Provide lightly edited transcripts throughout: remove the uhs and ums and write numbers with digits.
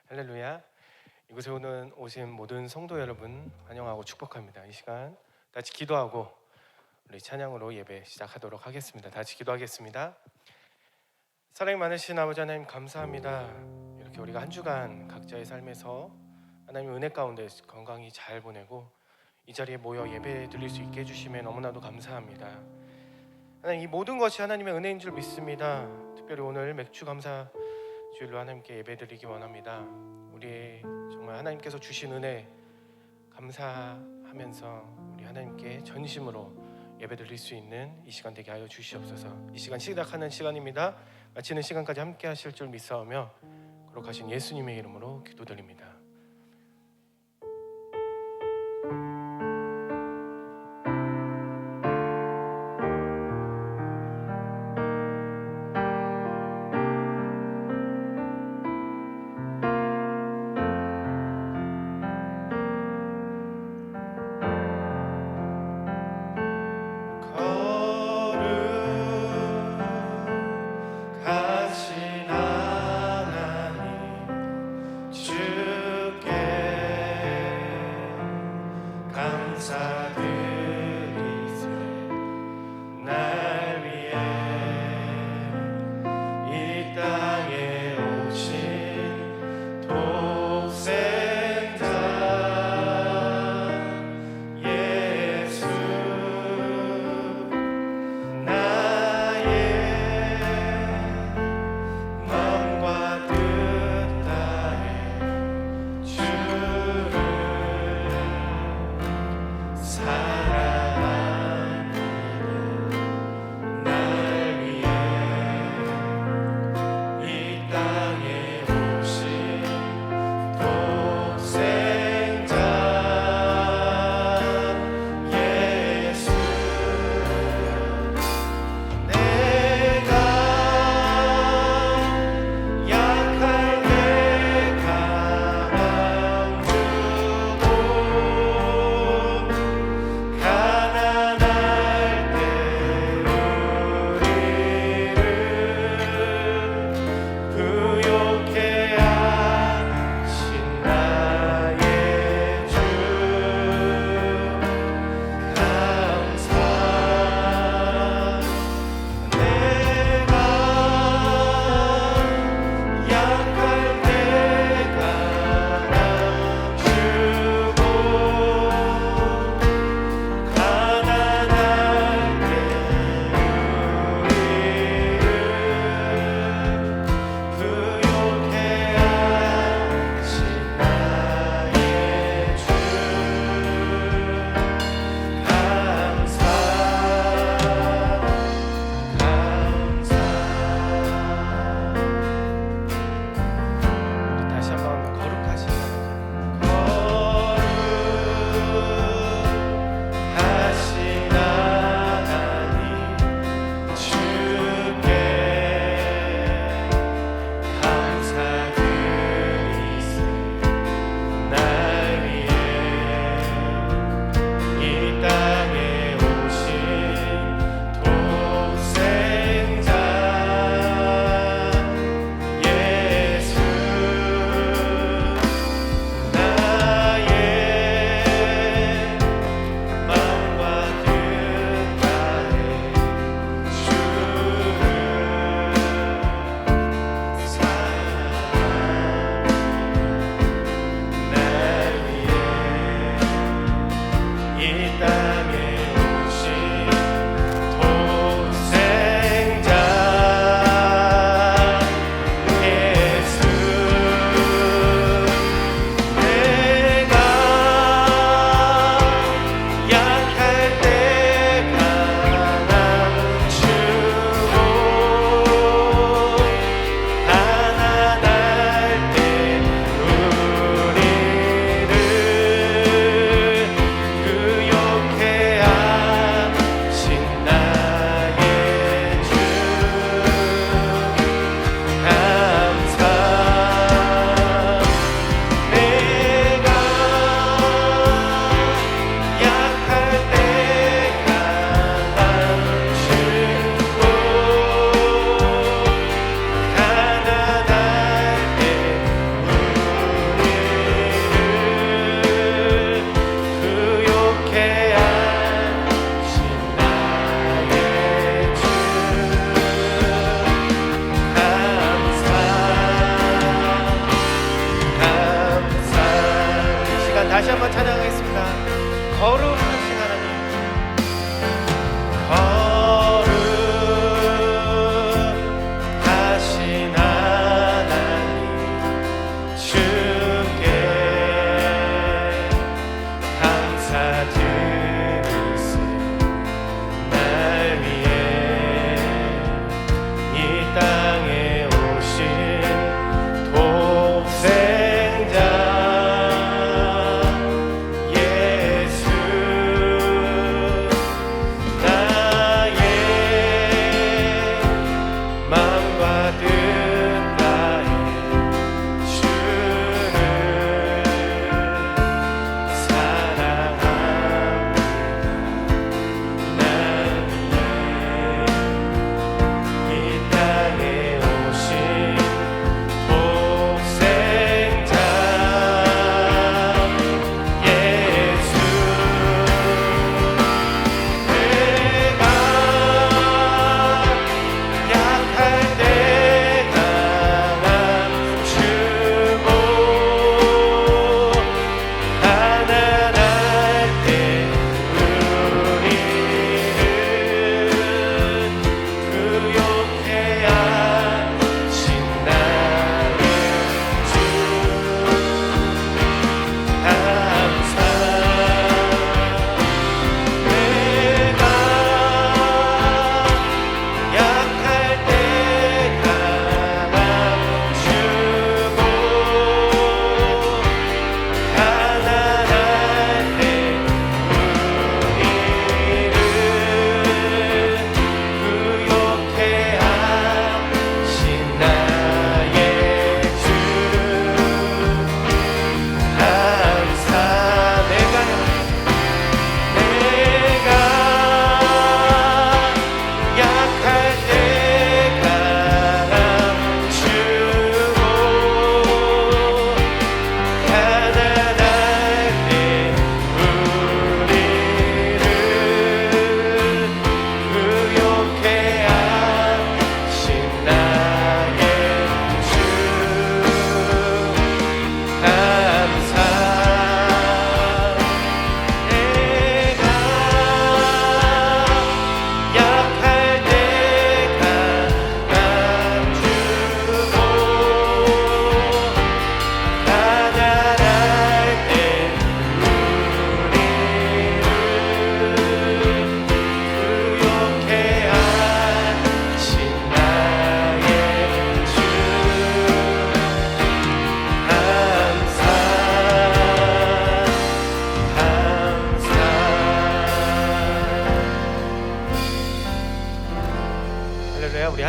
할렐루야. 이곳에 오신 모든 성도 여러분 환영하고 축복합니다. 이 시간 같이 기도하고 우리 찬양으로 예배 시작하도록 하겠습니다. 같이 기도하겠습니다. 사랑이 많으신 아버지 하나님 감사합니다. 이렇게 우리가 한 주간 각자의 삶에서 하나님 은혜 가운데 건강히 잘 보내고 이 자리에 모여 예배 드릴 수 있게 해주심에 너무나도 감사합니다. 하나님, 이 모든 것이 하나님의 은혜인 줄 믿습니다. 특별히 오늘 맥주 감사 주일로 하나님께 예배 드리기 원합니다. 우리 정말 하나님께서 주신 은혜 감사하면서 우리 하나님께 전심으로 예배 드릴 수 있는 이 시간 되게 하여 주시옵소서. 이 시간 시작하는 시간입니다. 마치는 시간까지 함께 하실 줄 믿사오며 거룩하신 예수님의 이름으로 기도드립니다. 거룩하신 하나님 주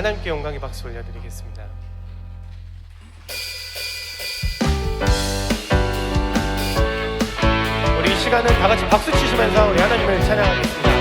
하나님께 영광의 박수 올려드리겠습니다. 우리 이 시간은 다 같이 박수 치시면서 우리 하나님을 찬양하겠습니다.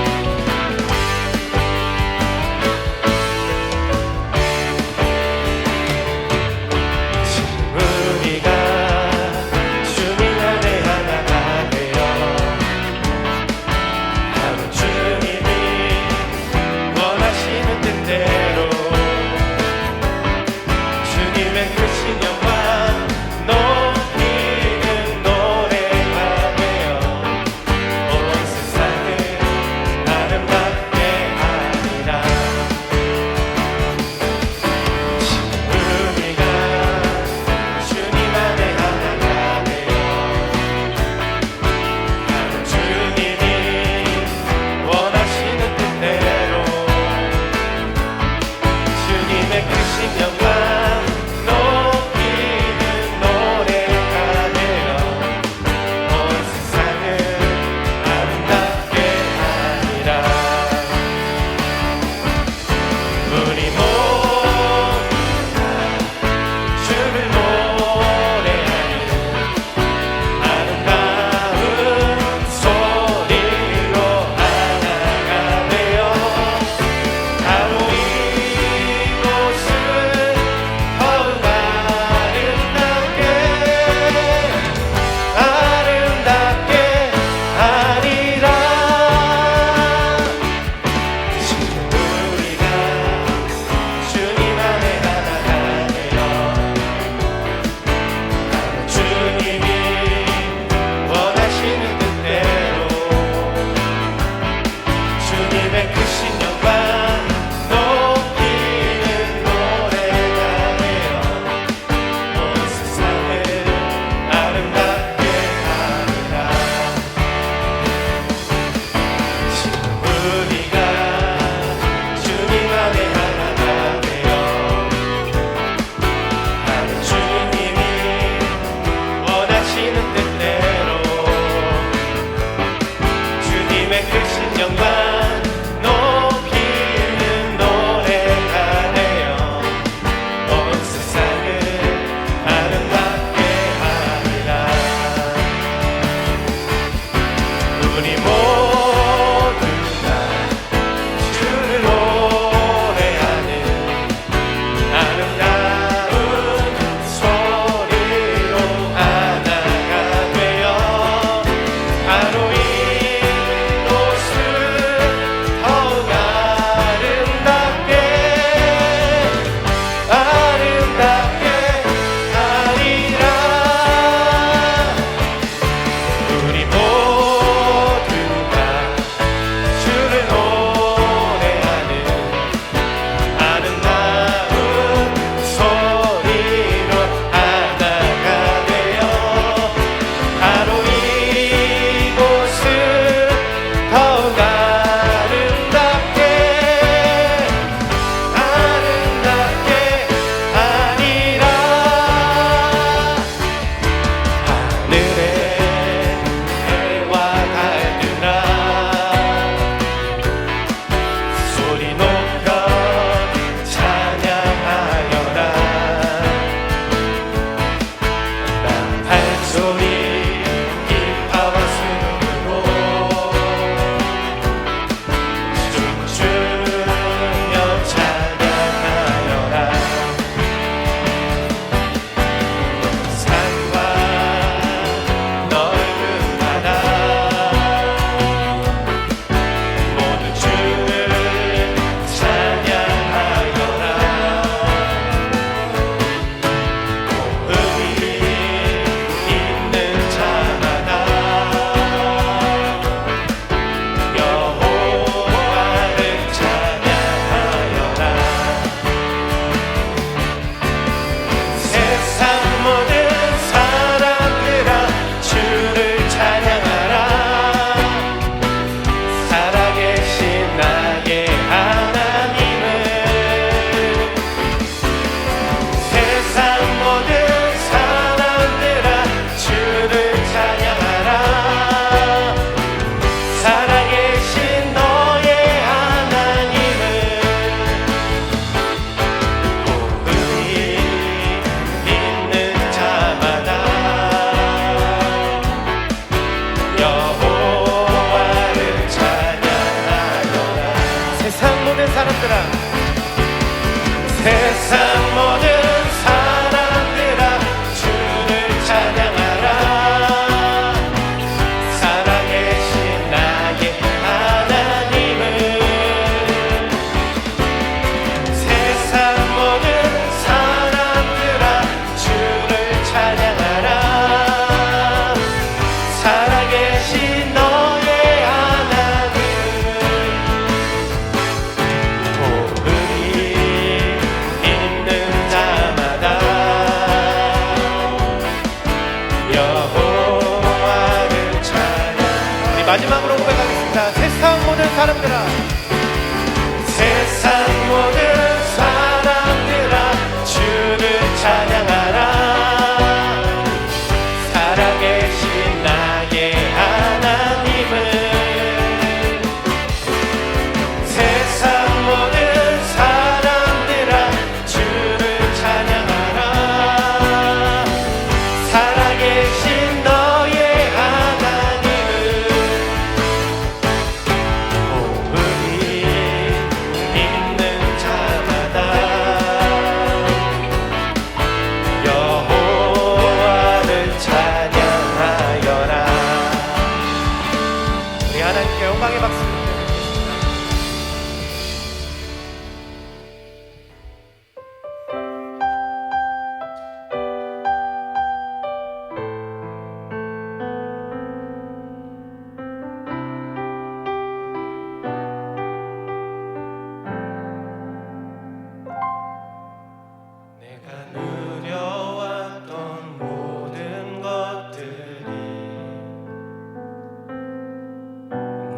누려왔던 모든 것들이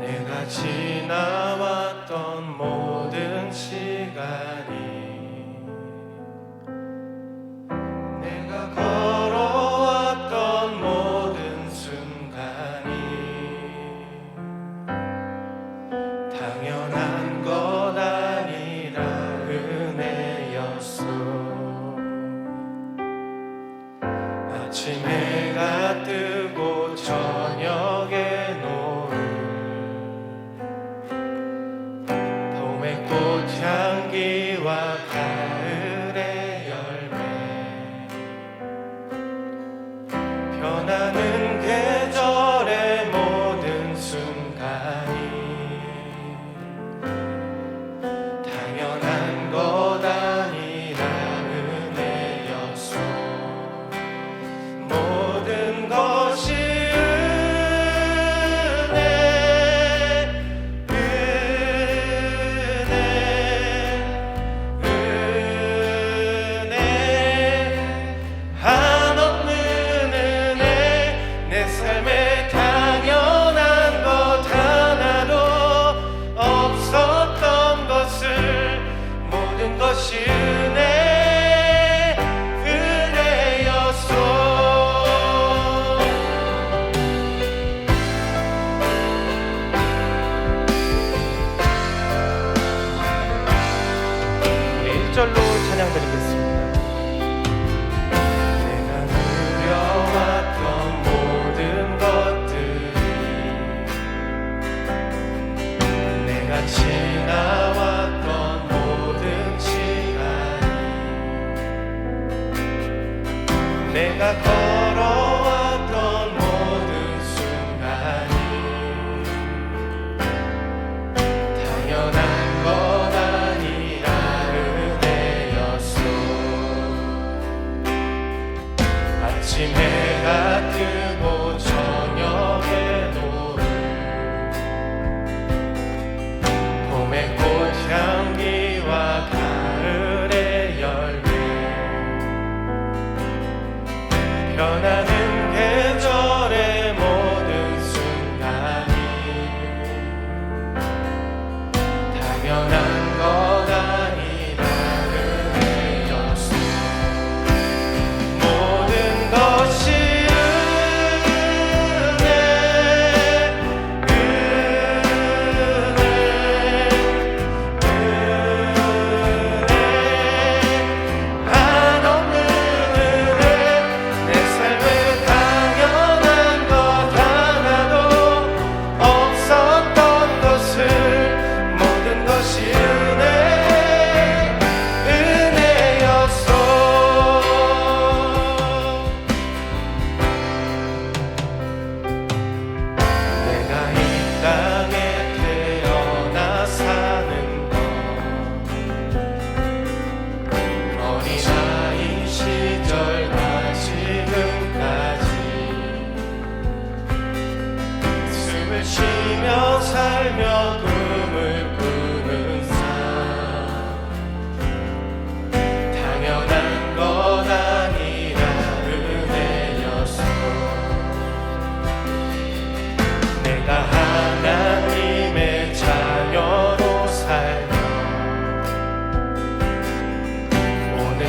내가 지나왔던 모든 시간이 내가 걸어왔던 모든 순간이 당연한 것 아니라 은혜였어. 아침 해가 뜨고 저녁에 노을 봄의 꽃향기와 가을의 열매 변하는 계절의 모든 순간이 당연한 것 아니라 은혜였어. 모든 것이 은혜 한없는 은혜 내 삶에 당연한 것 하나도 없었던 것을 모든 것이 은혜였어. 우리 1절로 찬양 드리겠습니다. 내가 누려왔던 모든 것들이 내가 지나왔던 모든 시간이 내가 걸어왔던 모든 순간이 당연한 것 아니라 은혜였어. 아침 해가 뜨고 저녁에 노을 봄의 꽃향기와 가을의 열매 변하는 계절의 모든 순간이 당연한 것 아니라 은혜였어. 모든 것이 은혜 한없는 은혜 내 삶에 당연한 것 하나도 없었던 것을 모든 것이 은혜였어. 내가 이 땅에 태어나 사는 것 어린아이 시절과 지금까지 숨을 쉬며 살며 꿈을 꾸는 삶 당연한 것 아니라 은혜였어. 내가 하나님의 자녀로 살며 오늘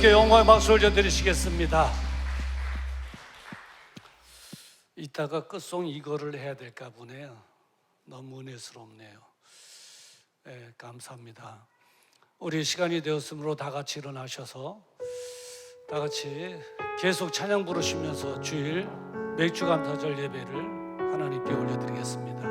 주님께 영광의 박수 올려드리시겠습니다. 이따가 끝송 이거를 해야 될까 보네요. 너무 은혜스럽네요. 네, 감사합니다. 우리 시간이 되었으므로 다 같이 일어나셔서 다 같이 계속 찬양 부르시면서 주일 맥주 감사절 예배를 하나님께 올려드리겠습니다.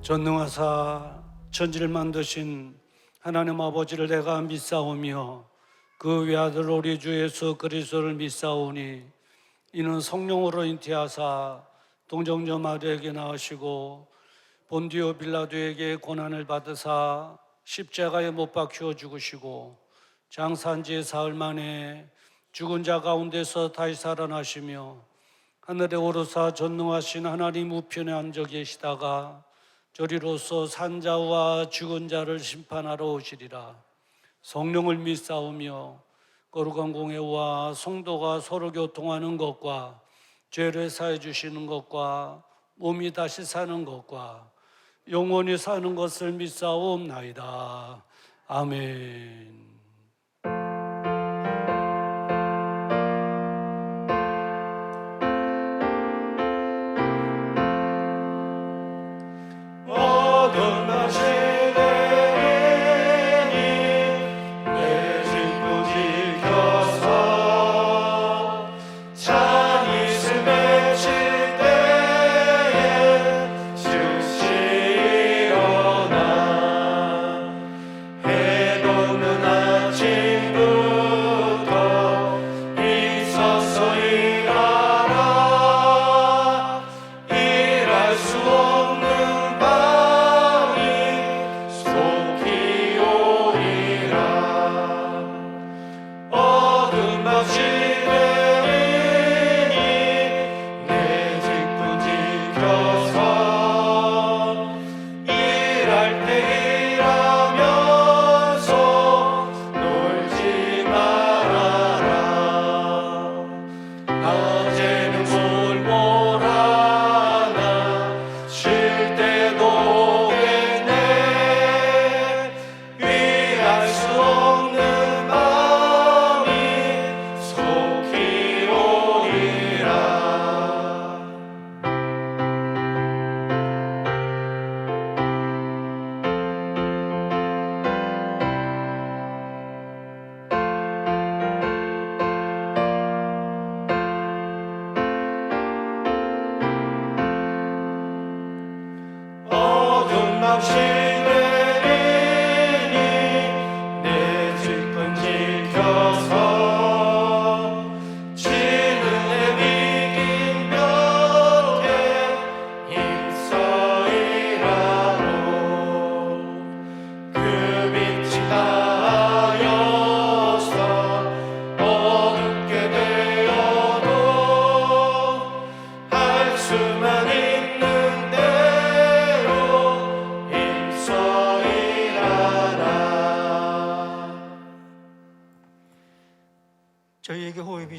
전능하사 천지를 만드신 하나님 아버지를 내가 믿사오며 그 외아들 우리 주 예수 그리스도를 믿사오니 이는 성령으로 잉태하사 동정녀 마리아에게 낳으시고 본디오 빌라도에게 고난을 받으사 십자가에 못 박혀 죽으시고 장사한 지 사흘 만에 죽은 자 가운데서 다시 살아나시며 하늘에 오르사 전능하신 하나님 우편에 앉아 계시다가 저리로서 산자와 죽은 자를 심판하러 오시리라. 성령을 믿사오며 거룩한 공회와 성도가 서로 교통하는 것과 죄를 사해 주시는 것과 몸이 다시 사는 것과 영원히 사는 것을 믿사옵나이다. 아멘. 해도 눈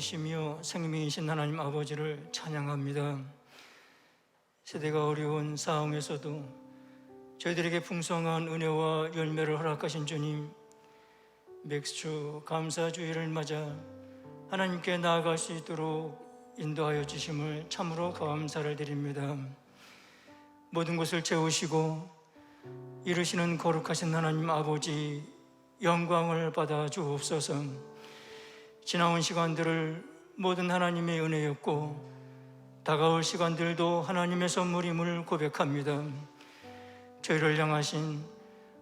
주시며 생명이신 하나님 아버지를 찬양합니다. 세대가 어려운 상황에서도 저희들에게 풍성한 은혜와 열매를 허락하신 주님, 맥주 감사주의를 맞아 하나님께 나아갈 수 있도록 인도하여 주심을 참으로 감사를 드립니다. 모든 것을 채우시고 이루시는 거룩하신 하나님 아버지, 영광을 받아 주옵소서. 지나온 시간들을 모든 하나님의 은혜였고 다가올 시간들도 하나님의 선물임을 고백합니다. 저희를 향하신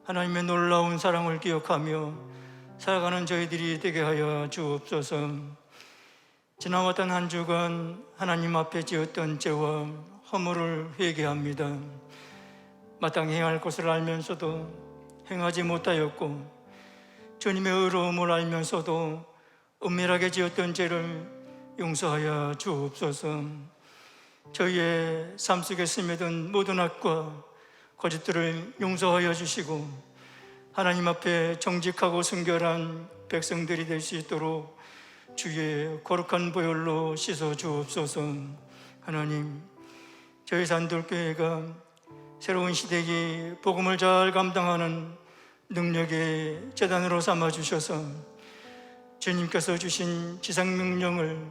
하나님의 놀라운 사랑을 기억하며 살아가는 저희들이 되게 하여 주옵소서. 지나왔던 한 주간 하나님 앞에 지었던 죄와 허물을 회개합니다. 마땅히 행할 할 것을 알면서도 행하지 못하였고 주님의 의로움을 알면서도 은밀하게 지었던 죄를 용서하여 주옵소서. 저희의 삶 속에 스며든 모든 악과 거짓들을 용서하여 주시고 하나님 앞에 정직하고 순결한 백성들이 될 수 있도록 주의 거룩한 보혈로 씻어 주옵소서. 하나님, 저희 산돌교회가 새로운 시대의 복음을 잘 감당하는 능력의 재단으로 삼아 주셔서 주님께서 주신 지상명령을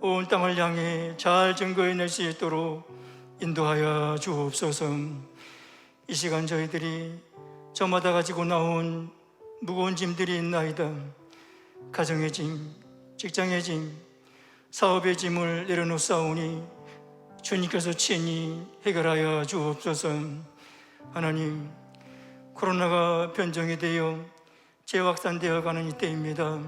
온 땅을 향해 잘 증거해낼 수 있도록 인도하여 주옵소서. 이 시간 저희들이 저마다 가지고 나온 무거운 짐들이 있나이다. 가정의 짐, 직장의 짐, 사업의 짐을 내려놓사오니 주님께서 친히 해결하여 주옵소서. 하나님, 코로나가 변종이 되어 재확산되어 가는 이때입니다.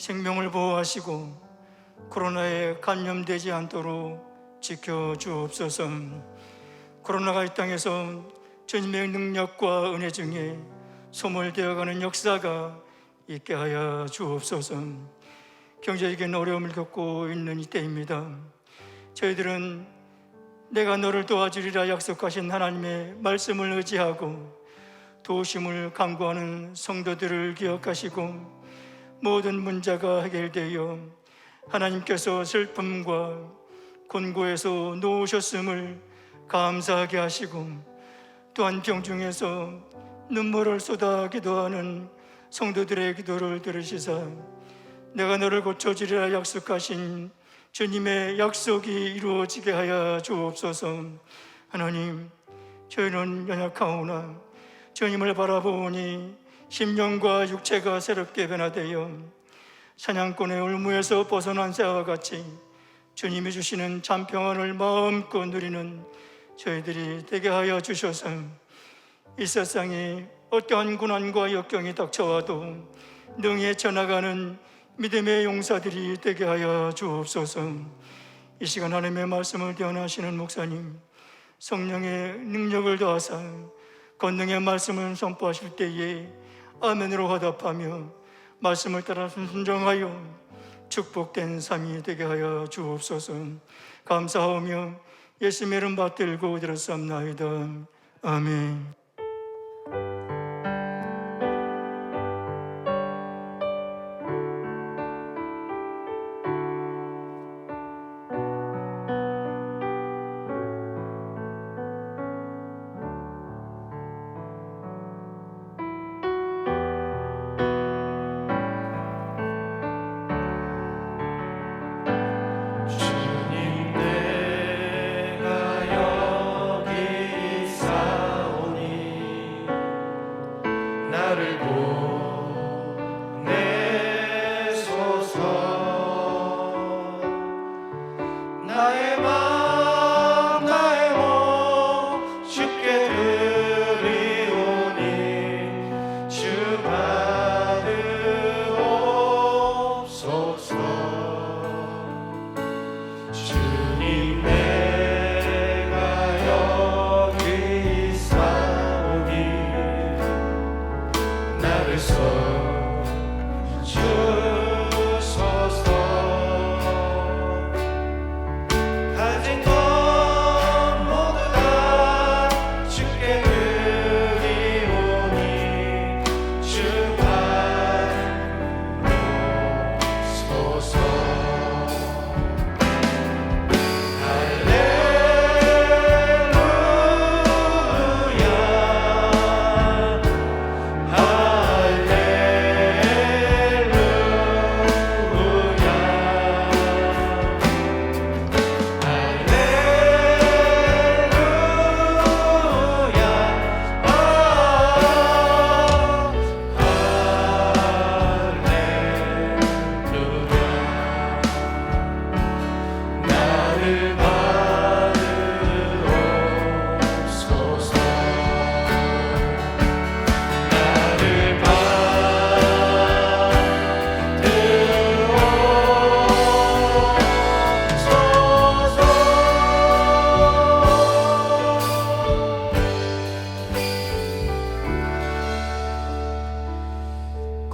생명을 보호하시고 코로나에 감염되지 않도록 지켜주옵소서. 코로나가 이 땅에서 주님의 능력과 은혜 중에 소멸되어가는 역사가 있게 하여 주옵소서. 경제적인 어려움을 겪고 있는 이때입니다. 저희들은 내가 너를 도와주리라 약속하신 하나님의 말씀을 의지하고 도우심을 간구하는 성도들을 기억하시고 모든 문제가 해결되어 하나님께서 슬픔과 곤고에서 놓으셨음을 감사하게 하시고 또한 병중에서 눈물을 쏟아 기도하는 성도들의 기도를 들으시사 내가 너를 고쳐주리라 약속하신 주님의 약속이 이루어지게 하여 주옵소서. 하나님, 저희는 연약하오나 주님을 바라보니 심령과 육체가 새롭게 변화되어 사냥꾼의 올무에서 벗어난 새와 같이 주님이 주시는 참 평안을 마음껏 누리는 저희들이 되게 하여 주셔서 이 세상에 어떠한 고난과 역경이 닥쳐와도 능히 헤쳐나가는 믿음의 용사들이 되게 하여 주옵소서. 이 시간 하나님의 말씀을 대언하시는 목사님, 성령의 능력을 더하사 권능의 말씀을 선포하실 때에 아멘으로 화답하며 말씀을 따라 순종하여 축복된 삶이 되게 하여 주옵소서. 감사하며 예수님의 이름 받들고 드렸사옵나이다. 아멘.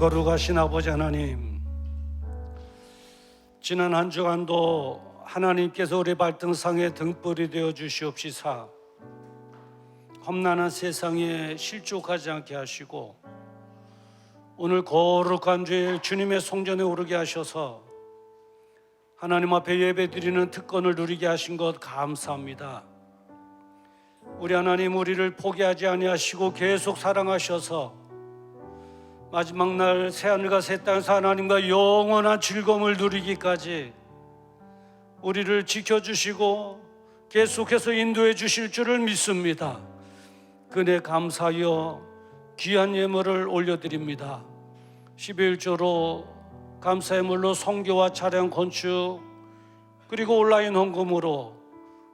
거룩하신 아버지 하나님, 지난 한 주간도 하나님께서 우리 발등상에 등불이 되어 주시옵시사 험난한 세상에 실족하지 않게 하시고 오늘 거룩한 주일 주님의 성전에 오르게 하셔서 하나님 앞에 예배드리는 특권을 누리게 하신 것 감사합니다. 우리 하나님, 우리를 포기하지 아니하시고 계속 사랑하셔서 마지막 날 새하늘과 새 땅에서 하나님과 영원한 즐거움을 누리기까지 우리를 지켜주시고 계속해서 인도해 주실 줄을 믿습니다. 그네 감사하여 귀한 예물을 올려드립니다. 11조로 감사 예물로 성교와 차량 건축 그리고 온라인 헌금으로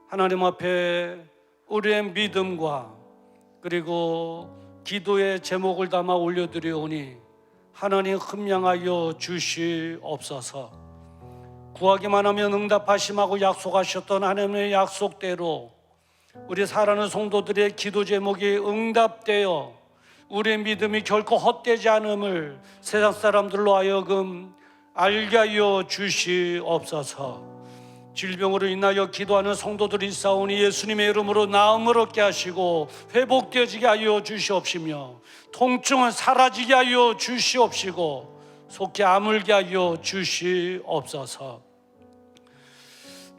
하나님 앞에 우리의 믿음과 그리고 기도의 제목을 담아 올려드리오니 하나님 흠양하여 주시옵소서. 구하기만 하면 응답하심하고 약속하셨던 하나님의 약속대로 우리 사랑하는 성도들의 기도 제목이 응답되어 우리의 믿음이 결코 헛되지 않음을 세상 사람들로 하여금 알게 하여 주시옵소서. 질병으로 인하여 기도하는 성도들이 있사오니 예수님의 이름으로 나음을 얻게 하시고 회복되어지게 하여 주시옵시며 통증은 사라지게 하여 주시옵시고 속히 아물게 하여 주시옵소서.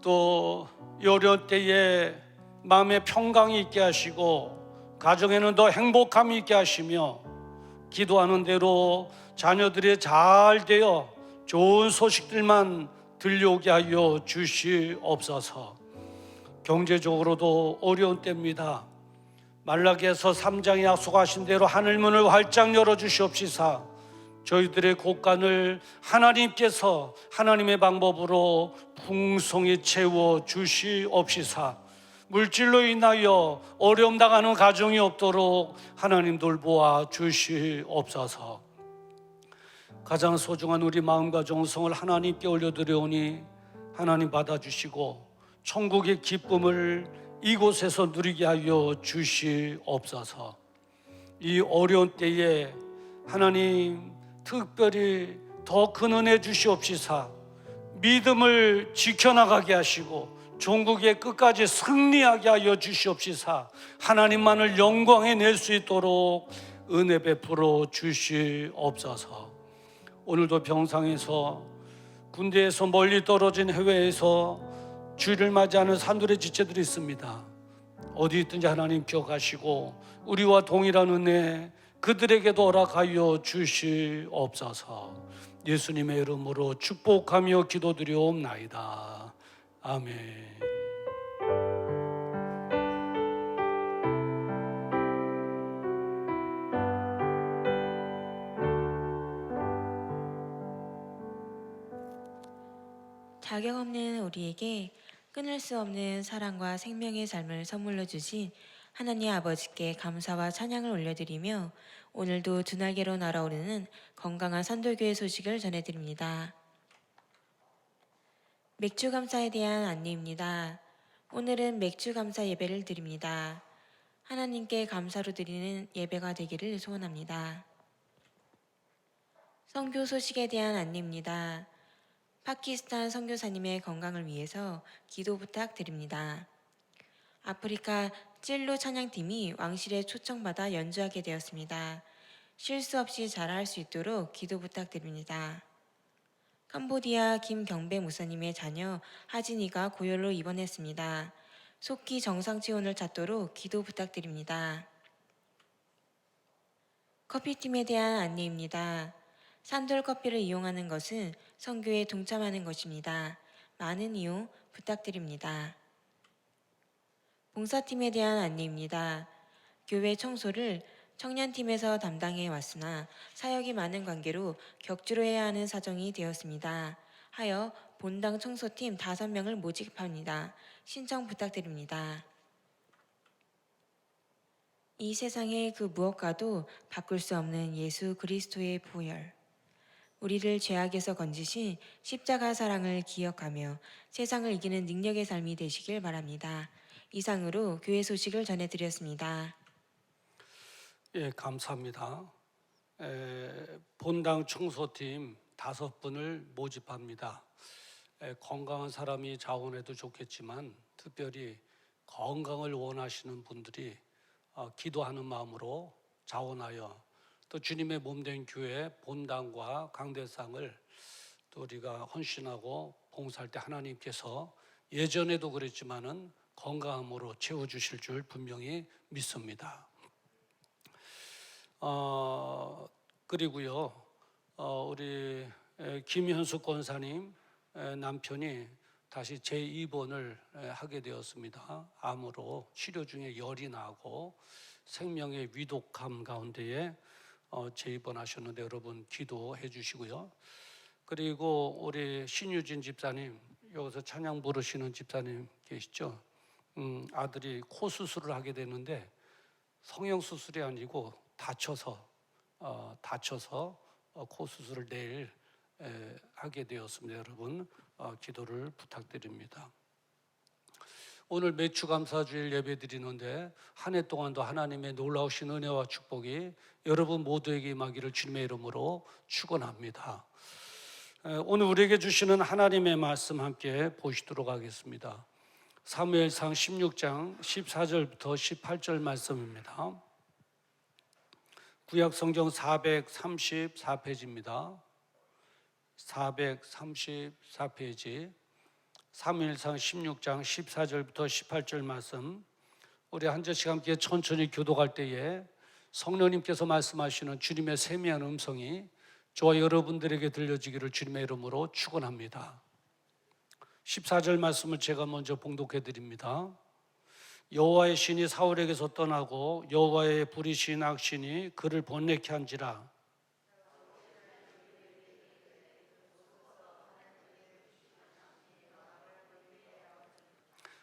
또 이 어려운 때에 마음의 평강이 있게 하시고 가정에는 더 행복함이 있게 하시며 기도하는 대로 자녀들이 잘 되어 좋은 소식들만 들려오게 하여 주시옵소서. 경제적으로도 어려운 때입니다. 말라기에서 3장에 약속하신 대로 하늘문을 활짝 열어주시옵시사 저희들의 곳간을 하나님께서 하나님의 방법으로 풍성히 채워 주시옵시사 물질로 인하여 어려움 당하는 가정이 없도록 하나님 돌보아 주시옵소서. 가장 소중한 우리 마음과 정성을 하나님께 올려드려오니 하나님 받아주시고 천국의 기쁨을 이곳에서 누리게 하여 주시옵소서. 이 어려운 때에 하나님 특별히 더 큰 은혜 주시옵시사 믿음을 지켜나가게 하시고 종국의 끝까지 승리하게 하여 주시옵시사 하나님만을 영광에 낼 수 있도록 은혜 베풀어 주시옵소서. 오늘도 병상에서 군대에서 멀리 떨어진 해외에서 주일을 맞이하는 산들의 지체들이 있습니다. 어디 있든지 하나님 기억하시고 우리와 동일한 은혜 그들에게도 허락하여 주시옵소서. 예수님의 이름으로 축복하며 기도드리옵나이다. 아멘. 자격 없는 우리에게 끊을 수 없는 사랑과 생명의 삶을 선물로 주신 하나님 아버지께 감사와 찬양을 올려드리며 오늘도 두 날개로 날아오르는 건강한 선도교회 소식을 전해드립니다. 맥주 감사에 대한 안내입니다. 오늘은 맥주 감사 예배를 드립니다. 하나님께 감사로 드리는 예배가 되기를 소원합니다. 선교 소식에 대한 안내입니다. 파키스탄 선교사님의 건강을 위해서 기도 부탁드립니다. 아프리카 찔로 찬양팀이 왕실에 초청받아 연주하게 되었습니다. 실수 없이 잘할 수 있도록 기도 부탁드립니다. 캄보디아 김경배 목사님의 자녀 하진이가 고열로 입원했습니다. 속히 정상 체온을 찾도록 기도 부탁드립니다. 커피팀에 대한 안내입니다. 산돌 커피를 이용하는 것은 선교에 동참하는 것입니다. 많은 이용 부탁드립니다. 봉사팀에 대한 안내입니다. 교회 청소를 청년팀에서 담당해 왔으나 사역이 많은 관계로 격주로 해야 하는 사정이 되었습니다. 하여 본당 청소팀 5명을 모집합니다. 신청 부탁드립니다. 이 세상의 그 무엇과도 바꿀 수 없는 예수 그리스도의 보혈. 우리를 죄악에서 건지신 십자가 사랑을 기억하며 세상을 이기는 능력의 삶이 되시길 바랍니다. 이상으로 교회 소식을 전해드렸습니다. 예, 감사합니다. 본당 청소팀 5분을 모집합니다. 건강한 사람이 자원해도 좋겠지만 특별히 건강을 원하시는 분들이 기도하는 마음으로 자원하여 또 주님의 몸된 교회 본당과 강대상을 또 우리가 헌신하고 봉사할 때 하나님께서 예전에도 그랬지만은 건강함으로 채워주실 줄 분명히 믿습니다. 그리고요, 우리 김현숙 권사님 남편이 다시 재입원을 하게 되었습니다. 암으로 치료 중에 열이 나고 생명의 위독함 가운데에 재입원하셨는데 여러분 기도해 주시고요. 그리고 우리 신유진 집사님, 여기서 찬양 부르시는 집사님 계시죠? 아들이 코 수술을 하게 되는데 성형 수술이 아니고 다쳐서 코 수술을 내일 하게 되었습니다. 여러분 기도를 부탁드립니다. 오늘 매추감사주일 예배 드리는데 한 해 동안도 하나님의 놀라우신 은혜와 축복이 여러분 모두에게 임하기를 주님의 이름으로 축원합니다. 오늘 우리에게 주시는 하나님의 말씀 함께 보시도록 하겠습니다. 사무엘상 16장 14절부터 18절 말씀입니다. 구약 성경 434페이지입니다. 434페이지 사무엘상 16장 14절부터 18절 말씀, 우리 한 절씩 함께 천천히 교독할 때에 성령님께서 말씀하시는 주님의 세미한 음성이 저와 여러분들에게 들려지기를 주님의 이름으로 축원합니다. 14절 말씀을 제가 먼저 봉독해 드립니다. 여호와의 신이 사울에게서 떠나고 여호와의 부리신 악신이 그를 번뇌케 한지라.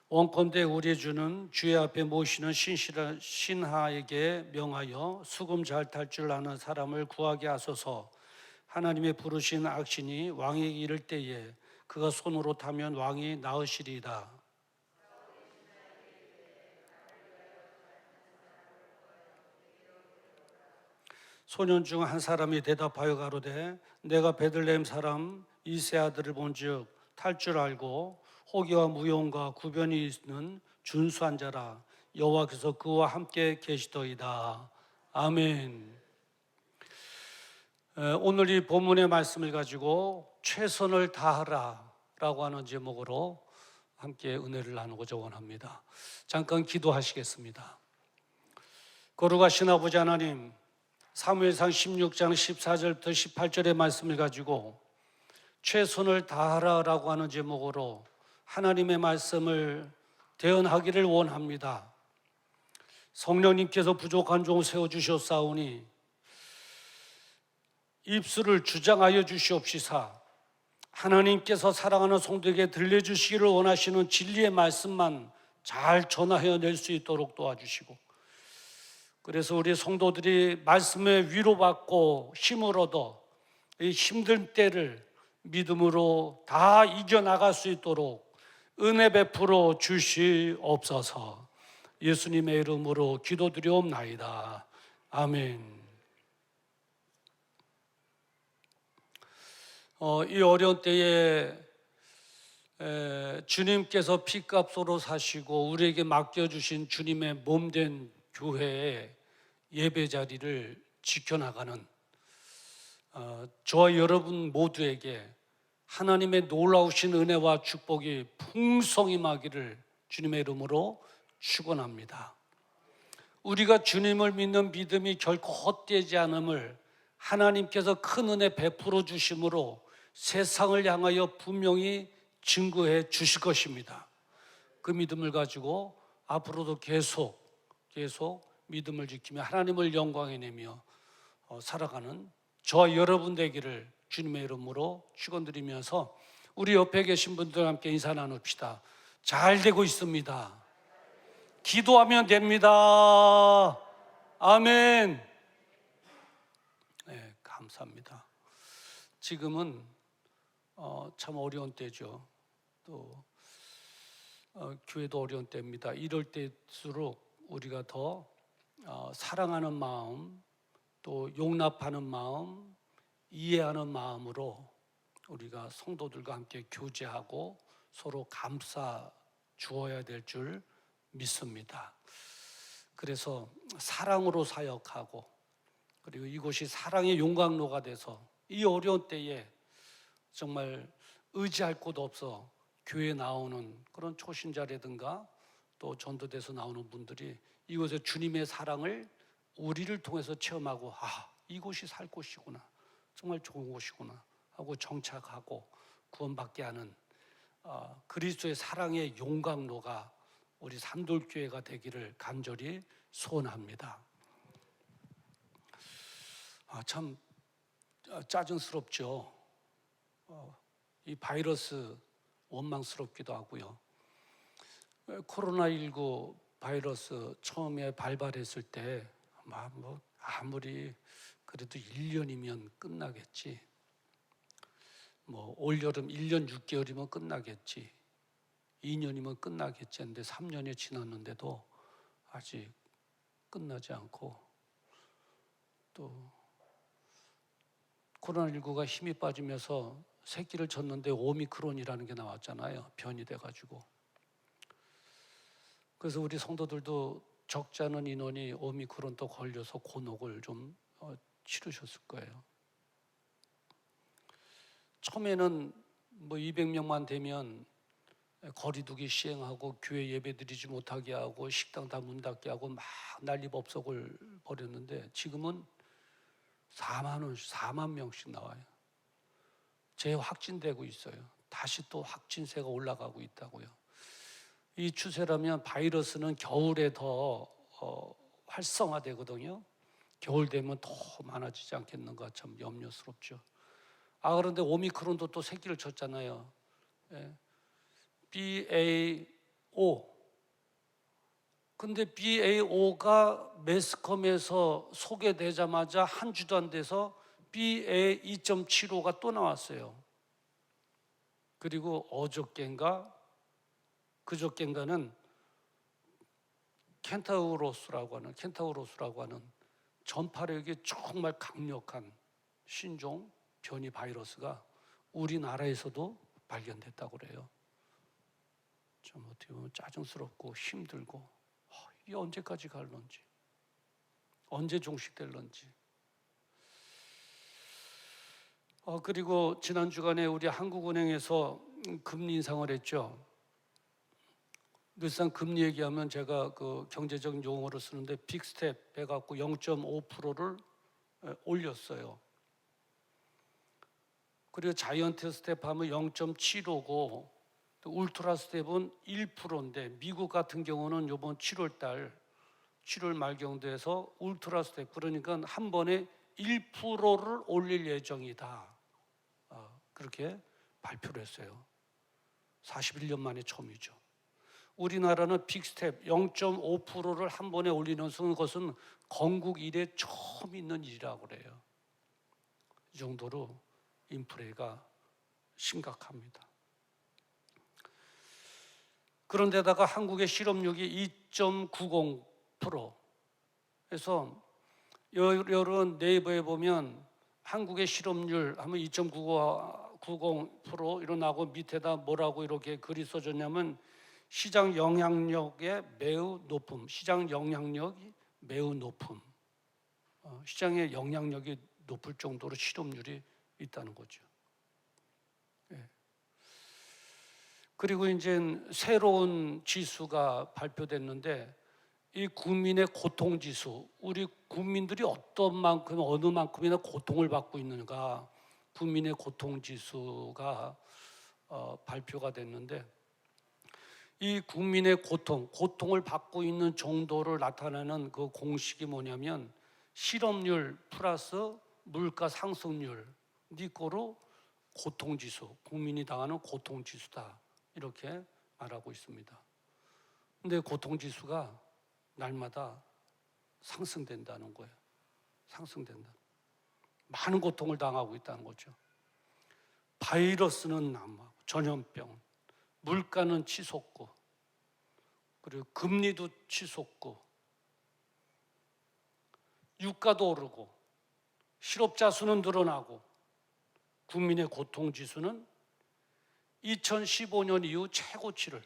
원컨대 우리 주는 주의 앞에 모시는 신하에게 명하여 수금 잘 탈 줄 아는 사람을 구하게 하소서. 하나님의 부르신 악신이 왕에게 이를 때에 그가 손으로 타면 왕이 나으시리이다. 소년 중 한 사람이 대답하여 가로되 내가 베들레헴 사람 이세 아들을 본즉 탈 줄 알고 호기와 무용과 구변이 있는 준수한 자라. 여호와께서 그와 함께 계시더이다. 아멘. 오늘 이 본문의 말씀을 가지고 최선을 다하라 라고 하는 제목으로 함께 은혜를 나누고자 원합니다. 잠깐 기도하시겠습니다. 거룩하신 아버지 하나님, 사무엘상 16장 14절부터 18절의 말씀을 가지고 최선을 다하라 라고 하는 제목으로 하나님의 말씀을 대언하기를 원합니다. 성령님께서 부족한 종 세워주셨사오니 입술을 주장하여 주시옵시사 하나님께서 사랑하는 성도에게 들려주시기를 원하시는 진리의 말씀만 잘 전하여 낼 수 있도록 도와주시고, 그래서 우리 성도들이 말씀에 위로받고 힘을 얻어 이 힘든 때를 믿음으로 다 이겨나갈 수 있도록 은혜 베풀어 주시옵소서. 예수님의 이름으로 기도드리옵나이다. 아멘. 이 어려운 때에 주님께서 피값으로 사시고 우리에게 맡겨주신 주님의 몸된 교회의 예배 자리를 지켜나가는 저와 여러분 모두에게 하나님의 놀라우신 은혜와 축복이 풍성히 임하기를 주님의 이름으로 축원합니다. 우리가 주님을 믿는 믿음이 결코 헛되지 않음을 하나님께서 큰 은혜 베풀어 주심으로 세상을 향하여 분명히 증거해 주실 것입니다. 그 믿음을 가지고 앞으로도 계속 믿음을 지키며 하나님을 영광에 내며 살아가는 저와 여러분 되기를 주님의 이름으로 축원드리면서 우리 옆에 계신 분들과 함께 인사 나눕시다. 잘 되고 있습니다. 기도하면 됩니다. 아멘. 네, 감사합니다. 지금은 참 어려운 때죠. 또 교회도 어려운 때입니다. 이럴 때일수록 우리가 더 사랑하는 마음, 또 용납하는 마음, 이해하는 마음으로 우리가 성도들과 함께 교제하고 서로 감싸 주어야 될 줄 믿습니다. 그래서 사랑으로 사역하고 그리고 이곳이 사랑의 용광로가 돼서 이 어려운 때에 정말 의지할 곳 없어 교회에 나오는 그런 초신자라든가 또 전도돼서 나오는 분들이 이곳에 주님의 사랑을 우리를 통해서 체험하고 이곳이 살 곳이구나, 정말 좋은 곳이구나 하고 정착하고 구원받게 하는 그리스도의 사랑의 용광로가 우리 산돌교회가 되기를 간절히 소원합니다. 참 짜증스럽죠. 이 바이러스 원망스럽기도 하고요. 코로나19 바이러스 처음에 발발했을 때 아무리 그래도 1년이면 끝나겠지, 올여름 1년 6개월이면 끝나겠지, 2년이면 끝나겠지 했는데 3년이 지났는데도 아직 끝나지 않고, 또 코로나19가 힘이 빠지면서 새끼를 쳤는데 오미크론이라는 게 나왔잖아요. 변이 돼가지고. 그래서 우리 성도들도 적지 않은 인원이 오미크론 또 걸려서 곤혹을 좀 치르셨을 거예요. 처음에는 200명만 되면 거리두기 시행하고 교회 예배 드리지 못하게 하고 식당 다 문 닫게 하고 막 난리법석을 벌였는데 지금은 4만 명씩 나와요. 재확진되고 있어요. 다시 또 확진세가 올라가고 있다고요. 이 추세라면 바이러스는 겨울에 더 활성화되거든요. 겨울 되면 더 많아지지 않겠는가 참 염려스럽죠. 그런데 오미크론도 또 새끼를 쳤잖아요. BA.5. 근데 BA.5가 매스컴에서 소개되자마자 한 주도 안 돼서 BA.2.75가 또 나왔어요. 그리고 그저께인가는 켄타우로스라고 하는 전파력이 정말 강력한 신종 변이 바이러스가 우리나라에서도 발견됐다고 그래요. 좀 어떻게 보면 짜증스럽고 힘들고 이게 언제까지 갈런지, 언제 종식될런지. 그리고 지난 주간에 우리 한국은행에서 금리 인상을 했죠. 늘상 금리 얘기하면 제가 그 경제적 용어로 쓰는데 빅스텝 해갖고 0.5%를 올렸어요. 그리고 자이언트 스텝 하면 0.75고 또 울트라 스텝은 1%인데 미국 같은 경우는 이번 7월 말경돼서 울트라 스텝, 그러니까 한 번에 1%를 올릴 예정이다. 그렇게 발표를 했어요. 41년 만에 처음이죠. 우리나라는 빅스텝 0.5%를 한 번에 올리는 것은 건국 이래 처음 있는 일이라고 그래요. 이 정도로 인플레가 심각합니다. 그런데다가 한국의 실업률이 2.90%. 그래서 여러분 네이버에 보면 한국의 실업률 하면 2.90% 일어나고 밑에다 뭐라고 이렇게 글이 써졌냐면 시장 영향력이 매우 높음. 시장의 영향력이 높을 정도로 실업률이 있다는 거죠. 그리고 이제 새로운 지수가 발표됐는데 이 국민의 고통지수, 우리 국민들이 어느 만큼이나 고통을 받고 있는가, 국민의 고통지수가 발표가 됐는데 이 국민의 고통을 받고 있는 정도를 나타내는 그 공식이 뭐냐면 실업률 플러스 물가 상승률 니꼬로 고통지수, 국민이 당하는 고통지수다 이렇게 말하고 있습니다. 근데 고통지수가 날마다 상승된다는 거예요. 상승된다. 많은 고통을 당하고 있다는 거죠. 바이러스는 남하고 전염병, 물가는 치솟고, 그리고 금리도 치솟고, 유가도 오르고, 실업자 수는 늘어나고 국민의 고통 지수는 2015년 이후 최고치를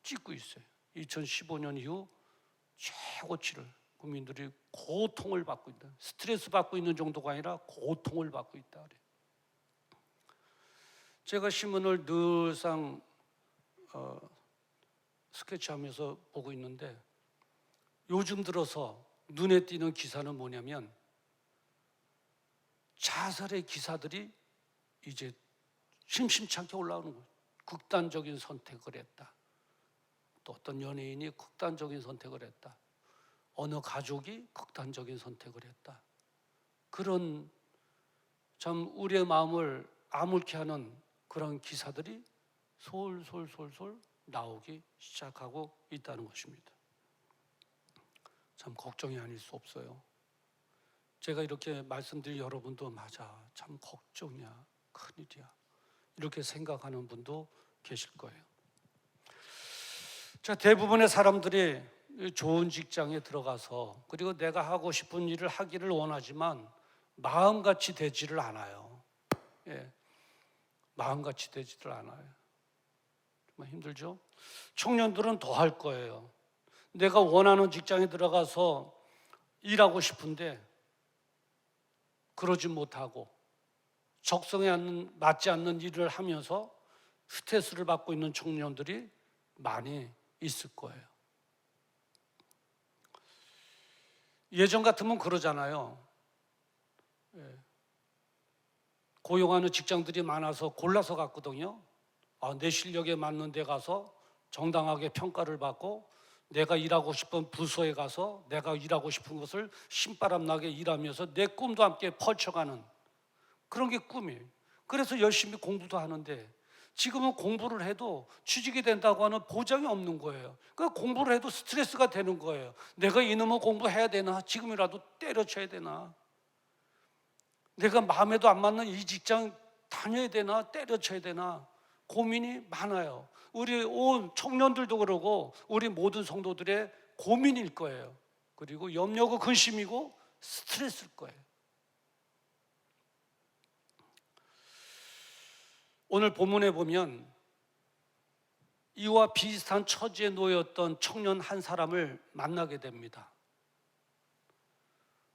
찍고 있어요. 2015년 이후 최고치를 국민들이 고통을 받고 있다. 스트레스 받고 있는 정도가 아니라 고통을 받고 있다. 제가 신문을 늘상 스케치하면서 보고 있는데 요즘 들어서 눈에 띄는 기사는 뭐냐면 자살의 기사들이 이제 심심치 않게 올라오는 거예요. 극단적인 선택을 했다. 또 어떤 연예인이 극단적인 선택을 했다. 어느 가족이 극단적인 선택을 했다. 그런 참 우리의 마음을 암울케 하는 그런 기사들이 솔솔솔솔 나오기 시작하고 있다는 것입니다. 참 걱정이 아닐 수 없어요. 제가 이렇게 말씀드린 여러분도 맞아, 참 걱정이야, 큰일이야 이렇게 생각하는 분도 계실 거예요. 자, 대부분의 사람들이 좋은 직장에 들어가서 그리고 내가 하고 싶은 일을 하기를 원하지만 마음같이 되지를 않아요. 예, 마음같이 되지를 않아요. 정말 힘들죠? 청년들은 더 할 거예요. 내가 원하는 직장에 들어가서 일하고 싶은데 그러지 못하고 적성에 맞지 않는 일을 하면서 스트레스를 받고 있는 청년들이 많이 있을 거예요. 예전 같으면 그러잖아요. 고용하는 직장들이 많아서 골라서 갔거든요. 내 실력에 맞는 데 가서 정당하게 평가를 받고 내가 일하고 싶은 부서에 가서 내가 일하고 싶은 것을 신바람나게 일하면서 내 꿈도 함께 펼쳐가는 그런 게 꿈이에요. 그래서 열심히 공부도 하는데 지금은 공부를 해도 취직이 된다고 하는 보장이 없는 거예요. 그러니까 공부를 해도 스트레스가 되는 거예요. 내가 이놈의 공부해야 되나? 지금이라도 때려쳐야 되나? 내가 마음에도 안 맞는 이 직장 다녀야 되나? 때려쳐야 되나? 고민이 많아요. 우리 온 청년들도 그러고 우리 모든 성도들의 고민일 거예요. 그리고 염려고 근심이고 스트레스일 거예요. 오늘 본문에 보면 이와 비슷한 처지에 놓였던 청년 한 사람을 만나게 됩니다.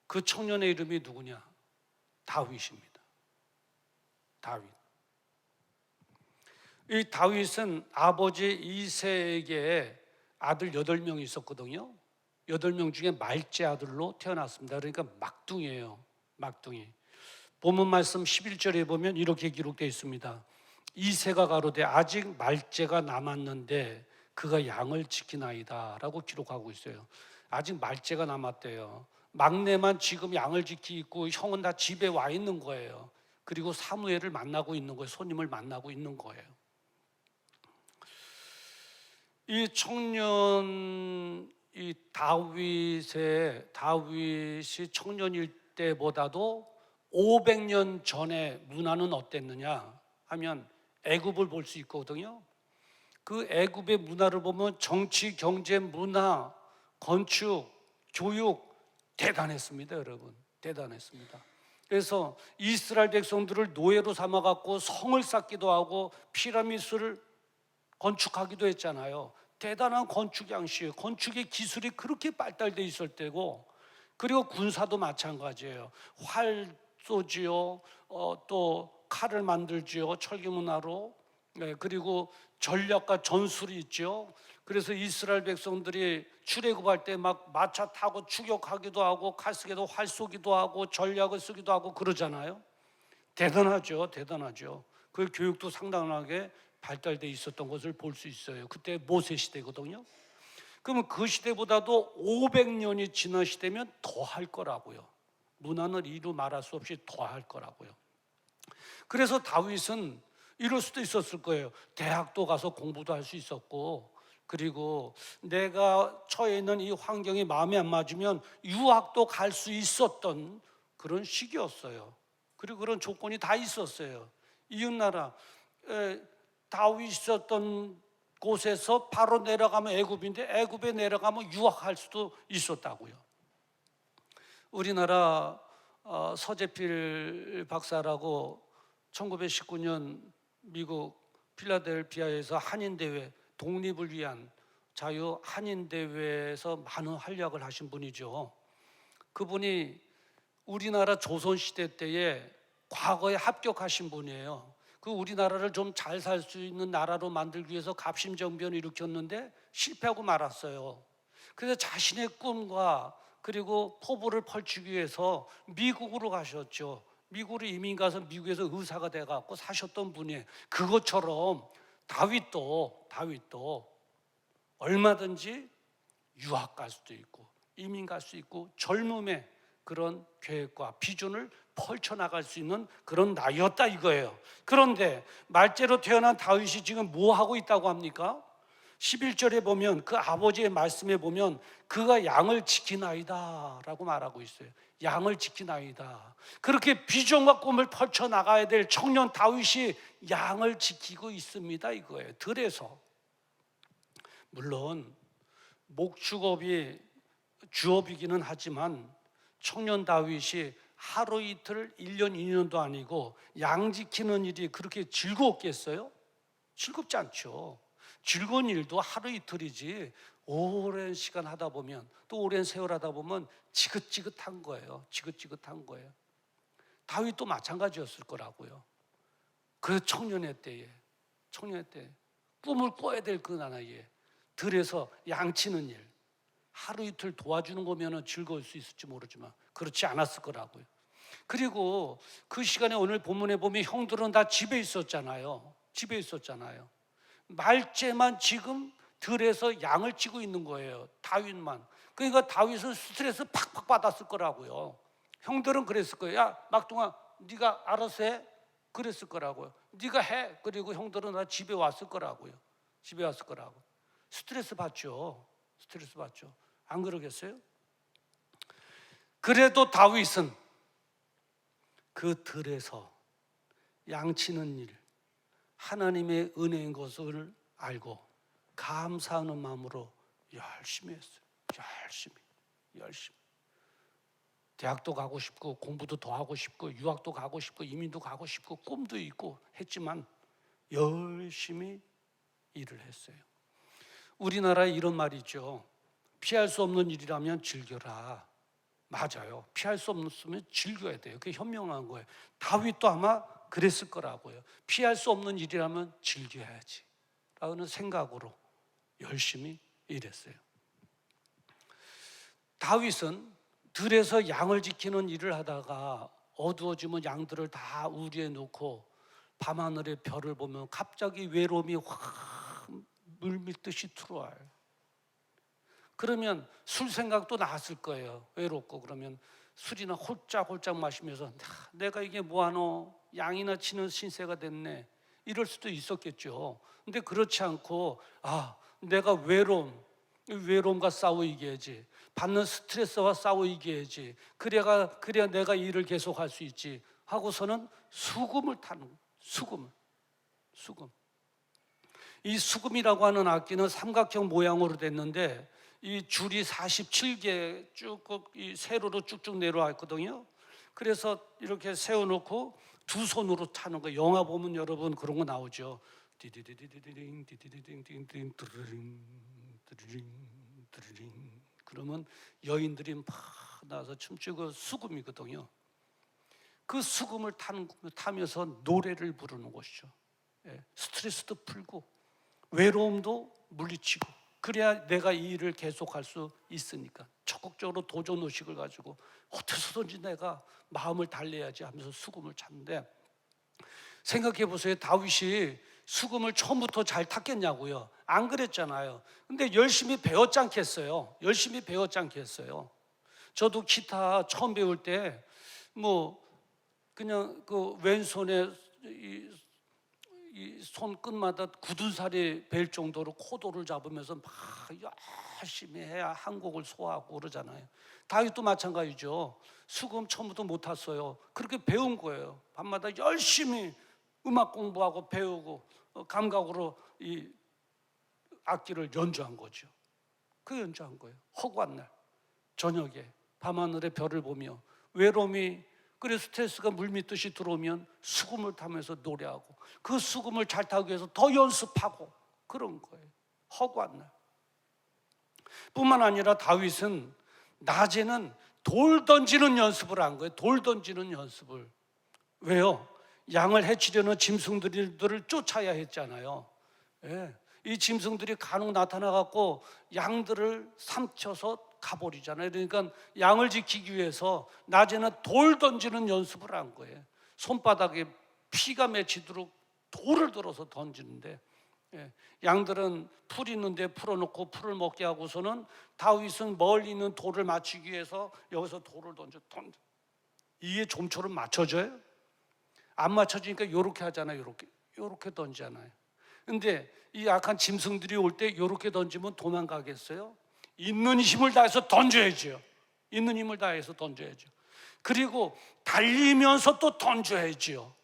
그 청년의 이름이 누구냐? 다윗입니다. 다윗. 이 다윗은 아버지 이새에게 아들 8명이 있었거든요. 8명 중에 말째 아들로 태어났습니다. 그러니까 막둥이에요. 막둥이. 본문 말씀 11절에 보면 이렇게 기록되어 있습니다. 이새가 가로되 아직 말째가 남았는데 그가 양을 지키나이다 라고 기록하고 있어요. 아직 말째가 남았대요. 막내만 지금 양을 지키고 형은 다 집에 와 있는 거예요. 그리고 사무엘을 만나고 있는 거예요. 손님을 만나고 있는 거예요. 이 청년 이 다윗이 청년일 때보다도 500년 전의 문화는 어땠느냐 하면 애굽을 볼 수 있거든요. 그 애굽의 문화를 보면 정치, 경제, 문화, 건축, 교육 대단했습니다, 여러분. 대단했습니다. 그래서 이스라엘 백성들을 노예로 삼아갖고 성을 쌓기도 하고 피라미드를 건축하기도 했잖아요. 대단한 건축 양식, 건축의 기술이 그렇게 발달돼 있을 때고, 그리고 군사도 마찬가지예요. 활 쏘지요, 또 칼을 만들지요, 철기문화로. 그리고 전략과 전술이 있죠. 그래서 이스라엘 백성들이 출애굽할 때 막 마차 타고 추격하기도 하고 칼 쓰기도 활 쏘기도 하고 전략을 쓰기도 하고 그러잖아요. 대단하죠, 대단하죠. 그 교육도 상당하게 발달돼 있었던 것을 볼 수 있어요. 그때 모세 시대거든요. 그러면 그 시대보다도 500년이 지난 시대면 더 할 거라고요. 문화는 이루 말할 수 없이 더 할 거라고요. 그래서 다윗은 이럴 수도 있었을 거예요. 대학도 가서 공부도 할 수 있었고, 그리고 내가 처해 있는 이 환경이 마음에 안 맞으면 유학도 갈 수 있었던 그런 시기였어요. 그리고 그런 조건이 다 있었어요. 이웃나라 다윗이 있었던 곳에서 바로 내려가면 애굽인데 애굽에 내려가면 유학할 수도 있었다고요. 우리나라 서재필 박사라고 1919년 미국 필라델피아에서 한인대회, 독립을 위한 자유 한인대회에서 많은 활약을 하신 분이죠. 그분이 우리나라 조선시대 때에 과거에 합격하신 분이에요. 그 우리나라를 좀 잘 살 수 있는 나라로 만들기 위해서 갑심정변을 일으켰는데 실패하고 말았어요. 그래서 자신의 꿈과 그리고 포부를 펼치기 위해서 미국으로 가셨죠. 미국으로 이민 가서 미국에서 의사가 돼갖고 사셨던 분이에요. 그것처럼 다윗도 얼마든지 유학 갈 수도 있고 이민 갈 수 있고 젊음의 그런 계획과 비전을 펼쳐나갈 수 있는 그런 나이였다 이거예요. 그런데 말째로 태어난 다윗이 지금 뭐 하고 있다고 합니까? 11절에 보면 그 아버지의 말씀에 보면 그가 양을 지키나이다 라고 말하고 있어요. 양을 지키나이다. 그렇게 비전과 꿈을 펼쳐나가야 될 청년 다윗이 양을 지키고 있습니다 이거예요. 들에서. 물론 목축업이 주업이기는 하지만 청년 다윗이 하루 이틀 1년 2년도 아니고 양 지키는 일이 그렇게 즐거웠겠어요? 즐겁지 않죠. 즐거운 일도 하루 이틀이지 오랜 시간 하다 보면 또 오랜 세월 하다 보면 지긋지긋한 거예요. 지긋지긋한 거예요. 다윗도 마찬가지였을 거라고요. 그 청년의 때에 꿈을 꿔야 될 그 나이에 들에서 양치는 일 하루 이틀 도와주는 거면 즐거울 수 있을지 모르지만 그렇지 않았을 거라고요. 그리고 그 시간에 오늘 본문에 보면 형들은 다 집에 있었잖아요. 말째만 지금 들에서 양을 치고 있는 거예요. 다윗만. 그러니까 다윗은 스트레스 팍팍 받았을 거라고요. 형들은 그랬을 거예요. 야 막둥아 네가 알아서 해. 그랬을 거라고요. 네가 해. 그리고 형들은 다 집에 왔을 거라고요. 스트레스 받죠. 안 그러겠어요? 그래도 다윗은 그 들에서 양치는 일, 하나님의 은혜인 것을 알고 감사하는 마음으로 열심히 했어요. 열심히. 대학도 가고 싶고 공부도 더 하고 싶고 유학도 가고 싶고 이민도 가고 싶고 꿈도 있고 했지만 열심히 일을 했어요. 우리나라에 이런 말이 있죠. 피할 수 없는 일이라면 즐겨라. 맞아요. 피할 수 없으면 즐겨야 돼요. 그게 현명한 거예요. 다윗도 아마 그랬을 거라고요. 피할 수 없는 일이라면 즐겨야지 라는 생각으로 열심히 일했어요. 다윗은 들에서 양을 지키는 일을 하다가 어두워지면 양들을 다 우리에 놓고 밤하늘의 별을 보면 갑자기 외로움이 확 물밀듯이 들어와요. 그러면 술 생각도 났을 거예요. 외롭고 그러면 술이나 홀짝홀짝 마시면서 내가 이게 뭐하노? 양이나 치는 신세가 됐네. 이럴 수도 있었겠죠. 근데 그렇지 않고 내가 외로움과 싸워 이겨야지. 받는 스트레스와 싸워 이겨야지. 그래야 내가 일을 계속할 수 있지 하고서는 수금을 타는 수금. 이 수금이라고 하는 악기는 삼각형 모양으로 됐는데 이 줄이 47개 쭉 이 세로로 쭉쭉 내려와 있거든요. 그래서 이렇게 세워놓고 두 손으로 타는 거. 영화 보면 여러분 그런 거 나오죠. 디디디디디딩 디디디딩 드르링 그러면 여인들이 막 나와서 춤추고 수금이거든요. 그 수금을 타면서 노래를 부르는 것이죠. 스트레스도 풀고 외로움도 물리치고 그래야 내가 이 일을 계속할 수 있으니까 적극적으로 도전의식을 가지고 어떻게든지 내가 마음을 달래야지 하면서 수금을 찾는데 생각해 보세요. 다윗이 수금을 처음부터 잘 탔겠냐고요. 안 그랬잖아요. 근데 열심히 배웠지 않겠어요. 저도 기타 처음 배울 때 그냥 그 왼손에 이 손끝마다 굳은 살이 벨 정도로 코도를 잡으면서 막 열심히 해야 한 곡을 소화하고 그러잖아요. 다윗도 마찬가지죠. 수금 처음부터 못 탔어요. 그렇게 배운 거예요. 밤마다 열심히 음악 공부하고 배우고 감각으로 이 악기를 연주한 거죠. 그 연주한 거예요. 허구한 날 저녁에 밤하늘의 별을 보며 외로움이 그래서 스트레스가 물밀듯이 들어오면 수금을 타면서 노래하고 그 수금을 잘 타기 위해서 더 연습하고 그런 거예요. 허구한 날. 뿐만 아니라 다윗은 낮에는 돌 던지는 연습을 한 거예요. 돌 던지는 연습을. 왜요? 양을 해치려는 짐승들을 쫓아야 했잖아요. 예. 이 짐승들이 간혹 나타나갖고 양들을 삼켜서 가버리잖아요. 그러니까 양을 지키기 위해서 낮에는 돌 던지는 연습을 한 거예요. 손바닥에 피가 맺히도록 돌을 들어서 던지는데, 예. 양들은 풀 있는데 풀어놓고 풀을 먹게 하고서는 다윗은 멀리 있는 돌을 맞추기 위해서 여기서 돌을 던져. 이게 좀처럼 맞춰져요? 안 맞춰지니까 이렇게 하잖아요. 이렇게 던지잖아요. 근데 이 약한 짐승들이 올 때 이렇게 던지면 도망가겠어요? 있는 힘을 다해서 던져야죠. 있는 힘을 다해서 던져야죠. 그리고 달리면서 또 던져야죠.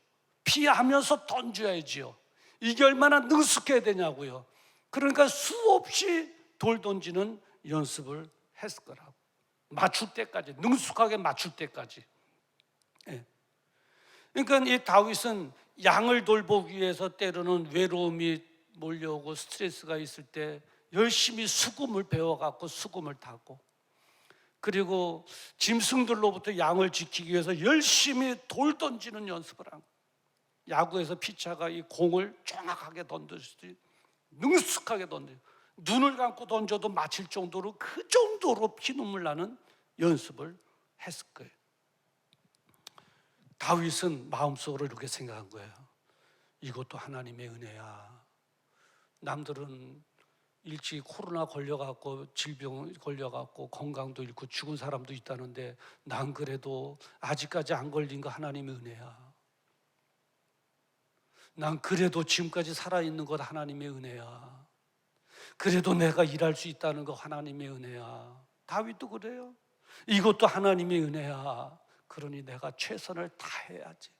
피하면서 던져야죠. 이게 얼마나 능숙해야 되냐고요. 그러니까 수없이 돌 던지는 연습을 했을 거라고. 맞출 때까지, 능숙하게 맞출 때까지. 예. 그러니까 이 다윗은 양을 돌보기 위해서 때로는 외로움이 몰려오고 스트레스가 있을 때 열심히 수금을 배워갖고 수금을 타고, 그리고 짐승들로부터 양을 지키기 위해서 열심히 돌 던지는 연습을 하고, 야구에서 피차가 이 공을 정확하게 던졌을 때 능숙하게 던져, 눈을 감고 던져도 맞힐 정도로 그 정도로 피눈물 나는 연습을 했을 거예요. 다윗은 마음속으로 이렇게 생각한 거예요. 이것도 하나님의 은혜야. 남들은 일찍 코로나 걸려갖고 질병 걸려갖고 건강도 잃고 죽은 사람도 있다는데 난 그래도 아직까지 안 걸린 거 하나님의 은혜야. 난 그래도 지금까지 살아있는 것 하나님의 은혜야. 그래도 내가 일할 수 있다는 거 하나님의 은혜야. 다윗도 그래요. 이것도 하나님의 은혜야. 그러니 내가 최선을 다해야지.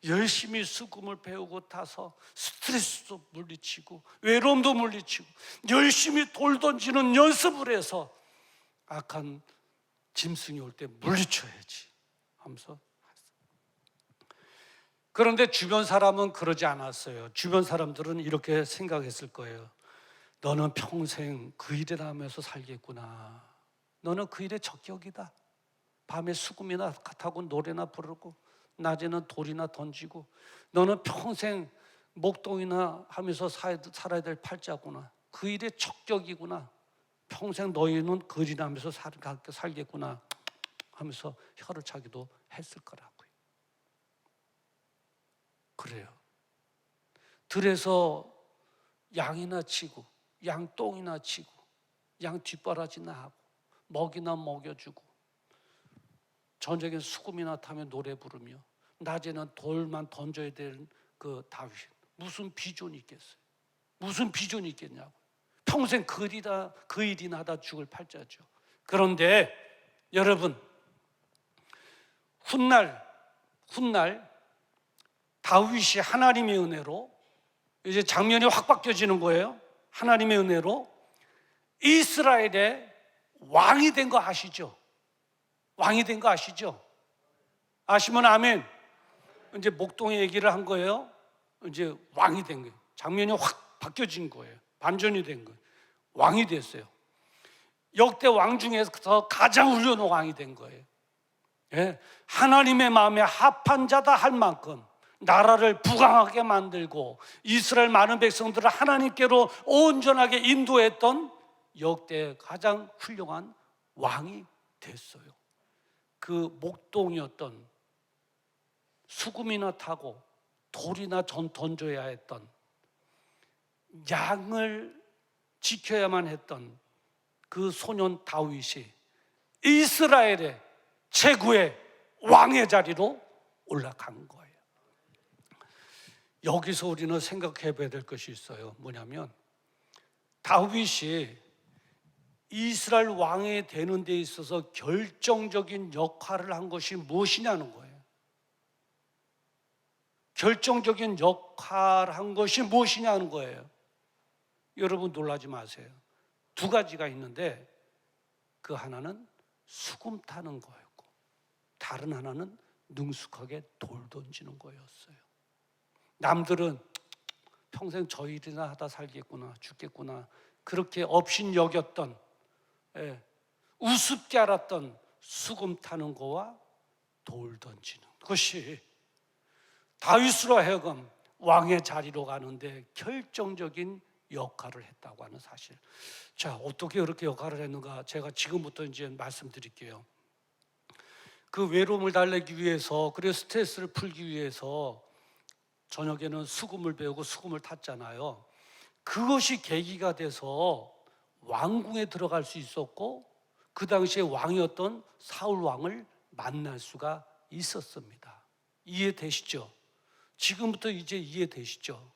열심히 수금을 배우고 타서 스트레스도 물리치고 외로움도 물리치고 열심히 돌 던지는 연습을 해서 악한 짐승이 올 때 물리쳐야지 하면서. 그런데 주변 사람은 그러지 않았어요. 주변 사람들은 이렇게 생각했을 거예요. 너는 평생 그 일을 하면서 살겠구나. 너는 그 일에 적격이다. 밤에 수금이나 타고 노래나 부르고 낮에는 돌이나 던지고 너는 평생 목동이나 하면서 살아야 될 팔자구나. 그 일에 적격이구나. 평생 너희는 그 일이나 하면서 살겠구나 하면서 혀를 차기도 했을 거라고요. 그래요. 들에서 양이나 치고 양똥이나 치고 양 뒷바라지나 하고 먹이나 먹여주고 저녁엔 수금이나 타며 노래 부르며 낮에는 돌만 던져야 되는 그 다윗, 무슨 비전이 있겠어요? 무슨 비전이 있겠냐고. 평생 그 일이나 하다 죽을 팔자죠. 그런데 여러분, 훗날 다윗이 하나님의 은혜로 이제 장면이 확 바뀌어지는 거예요. 하나님의 은혜로 이스라엘의 왕이 된 거 아시죠? 왕이 된 거 아시죠? 아시면 아멘. 이제 목동의 얘기를 한 거예요. 이제 왕이 된 거예요. 장면이 확 바뀌어진 거예요. 반전이 된 거예요. 왕이 됐어요. 역대 왕 중에서 가장 훌륭한 왕이 된 거예요. 예? 하나님의 마음에 합한 자다 할 만큼 나라를 부강하게 만들고 이스라엘 많은 백성들을 하나님께로 온전하게 인도했던 역대 가장 훌륭한 왕이 됐어요. 그 목동이었던, 수금이나 타고 돌이나 던져야 했던, 양을 지켜야만 했던 그 소년 다윗이 이스라엘의 최고의 왕의 자리로 올라간 거예요. 여기서 우리는 생각해 봐야 될 것이 있어요. 뭐냐면 다윗이 이스라엘 왕이 되는 데 있어서 결정적인 역할을 한 것이 무엇이냐는 거예요. 결정적인 역할을 한 것이 무엇이냐는 거예요. 여러분 놀라지 마세요. 두 가지가 있는데 그 하나는 수금 타는 거였고 다른 하나는 능숙하게 돌 던지는 거였어요. 남들은 평생 저 일이나 하다 살겠구나, 죽겠구나, 그렇게 업신여겼던, 우습게 알았던 수금 타는 거와 돌 던지는 것이 다윗으로 하여금 왕의 자리로 가는데 결정적인 역할을 했다고 하는 사실. 자, 어떻게 그렇게 역할을 했는가? 제가 지금부터 이제 말씀드릴게요. 그 외로움을 달래기 위해서, 그리고 스트레스를 풀기 위해서 저녁에는 수금을 배우고 수금을 탔잖아요. 그것이 계기가 돼서 왕궁에 들어갈 수 있었고, 그 당시에 왕이었던 사울 왕을 만날 수가 있었습니다. 이해되시죠? 지금부터 이제 이해되시죠?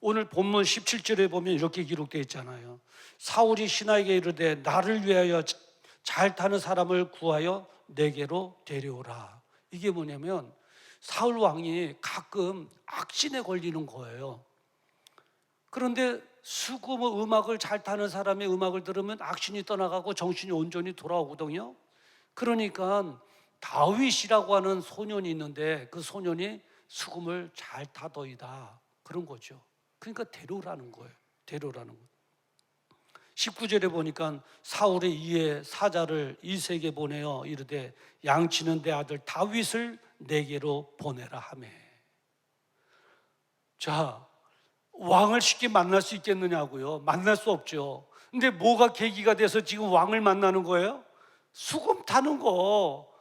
오늘 본문 17절에 보면 이렇게 기록되어 있잖아요. 사울이 신하에게 이르되 나를 위하여 잘 타는 사람을 구하여 내게로 데려오라. 이게 뭐냐면 사울 왕이 가끔 악신에 걸리는 거예요. 그런데 수금의 음악을 잘 타는 사람의 음악을 들으면 악신이 떠나가고 정신이 온전히 돌아오거든요. 그러니까 다윗이라고 하는 소년이 있는데 그 소년이 수금을 잘 타더이다, 그런 거죠. 그러니까 데려오라는 거예요. 데려오라는 거예요. 19절에 보니까 사울의 이에 사자를 이색에 보내어 이르되 양치는 내 아들 다윗을 내게로 보내라 하매. 자, 왕을 쉽게 만날 수 있겠느냐고요? 만날 수 없죠. 근데 뭐가 계기가 돼서 지금 왕을 만나는 거예요? 수금 타는 거.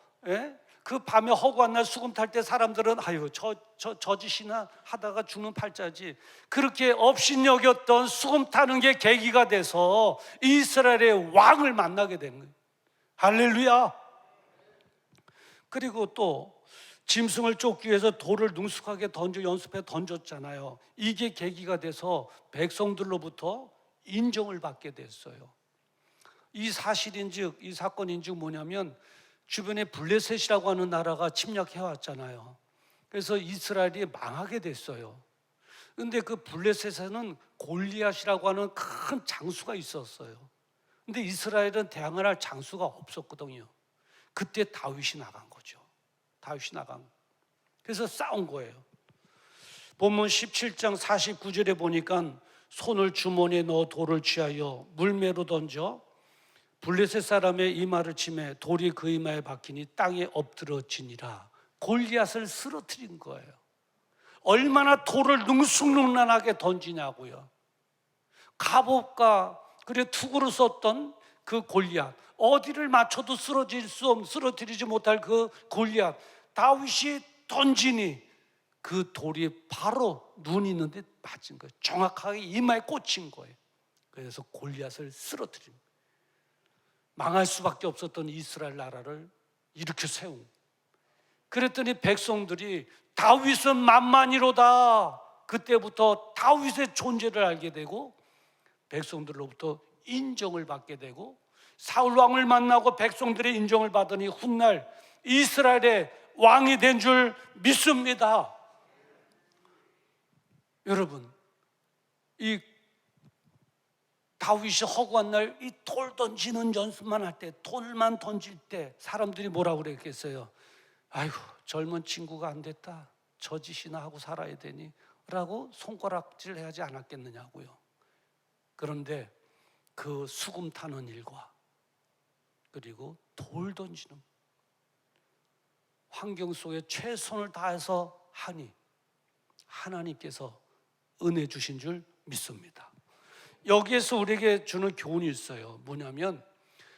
그 밤에 허구한 날 수금 탈 때 사람들은 아유 저 짓이나 하다가 죽는 팔자지, 그렇게 업신여겼던 수금 타는 게 계기가 돼서 이스라엘의 왕을 만나게 된 거예요. 할렐루야. 그리고 또 짐승을 쫓기 위해서 돌을 능숙하게 연습해 던졌잖아요. 이게 계기가 돼서 백성들로부터 인정을 받게 됐어요. 이 사실인즉, 이 사건인즉 뭐냐면 주변에 블레셋이라고 하는 나라가 침략해 왔잖아요. 그래서 이스라엘이 망하게 됐어요. 그런데 그 블레셋에는 골리앗이라고 하는 큰 장수가 있었어요. 근데 이스라엘은 대항을 할 장수가 없었거든요. 그때 다윗이 나간 거죠. 다윗이 나간 거예요. 그래서 싸운 거예요. 본문 17장 49절에 보니까 손을 주머니에 넣어 돌을 취하여 물매로 던져 블레셋 사람의 이마를 치매 돌이 그 이마에 박히니 땅에 엎드러지니라. 골리앗을 쓰러뜨린 거예요. 얼마나 돌을 능숙능란하게 던지냐고요. 갑옷과 그리고 투구로 썼던 그 골리앗, 어디를 맞춰도 쓰러뜨리지 못할 그 골리앗, 다윗이 던지니 그 돌이 바로 눈 있는데 맞은 거예요. 정확하게 이마에 꽂힌 거예요. 그래서 골리앗을 쓰러뜨린 거예요. 망할 수밖에 없었던 이스라엘 나라를 일으켜 세운 거예요. 그랬더니 백성들이 다윗은 만만이로다. 그때부터 다윗의 존재를 알게 되고 백성들로부터 인정을 받게 되고 사울 왕을 만나고 백성들의 인정을 받으니 훗날 이스라엘의 왕이 된 줄 믿습니다. 여러분, 이 다윗이 허구한 날 이 돌 던지는 연습만 할 때, 돌만 던질 때 사람들이 뭐라고 그랬겠어요? 아이고, 젊은 친구가 안 됐다, 저 짓이나 하고 살아야 되니 라고 손가락질 해야지 않았겠느냐고요. 그런데 그 수금 타는 일과 그리고 돌 던지는 환경 속에 최선을 다해서 하니 하나님께서 은혜 주신 줄 믿습니다. 여기에서 우리에게 주는 교훈이 있어요. 뭐냐면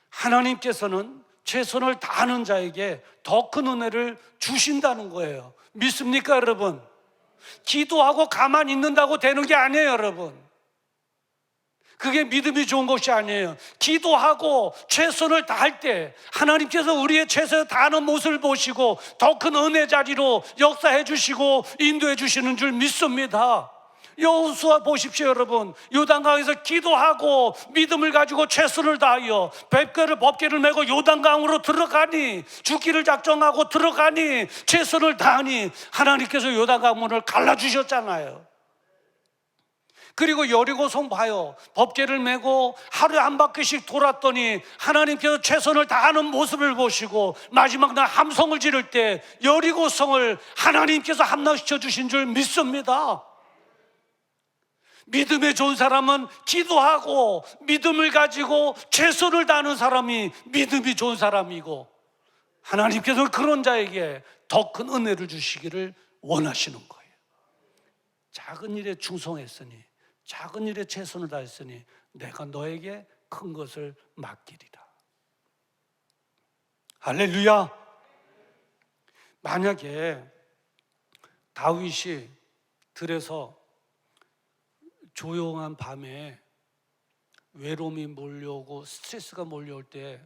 하나님께서는 최선을 다하는 자에게 더 큰 은혜를 주신다는 거예요. 믿습니까, 여러분? 기도하고 가만히 있는다고 되는 게 아니에요, 여러분. 그게 믿음이 좋은 것이 아니에요. 기도하고 최선을 다할 때 하나님께서 우리의 최선을 다하는 모습을 보시고 더 큰 은혜 자리로 역사해 주시고 인도해 주시는 줄 믿습니다. 여호수아 보십시오, 여러분. 요단강에서 기도하고 믿음을 가지고 최선을 다하여 법궤를 메고 요단강으로 들어가니, 죽기를 작정하고 들어가니, 최선을 다하니 하나님께서 요단강 문을 갈라주셨잖아요. 그리고 여리고성 봐요. 법궤를 메고 하루에 한 바퀴씩 돌았더니 하나님께서 최선을 다하는 모습을 보시고 마지막 날 함성을 지를 때 여리고성을 하나님께서 함락시켜 주신 줄 믿습니다. 믿음에 좋은 사람은 기도하고 믿음을 가지고 최선을 다하는 사람이 믿음이 좋은 사람이고, 하나님께서는 그런 자에게 더 큰 은혜를 주시기를 원하시는 거예요. 작은 일에 충성했으니, 작은 일에 최선을 다했으니 내가 너에게 큰 것을 맡기리라. 할렐루야. 만약에 다윗이 들에서 조용한 밤에 외로움이 몰려오고 스트레스가 몰려올 때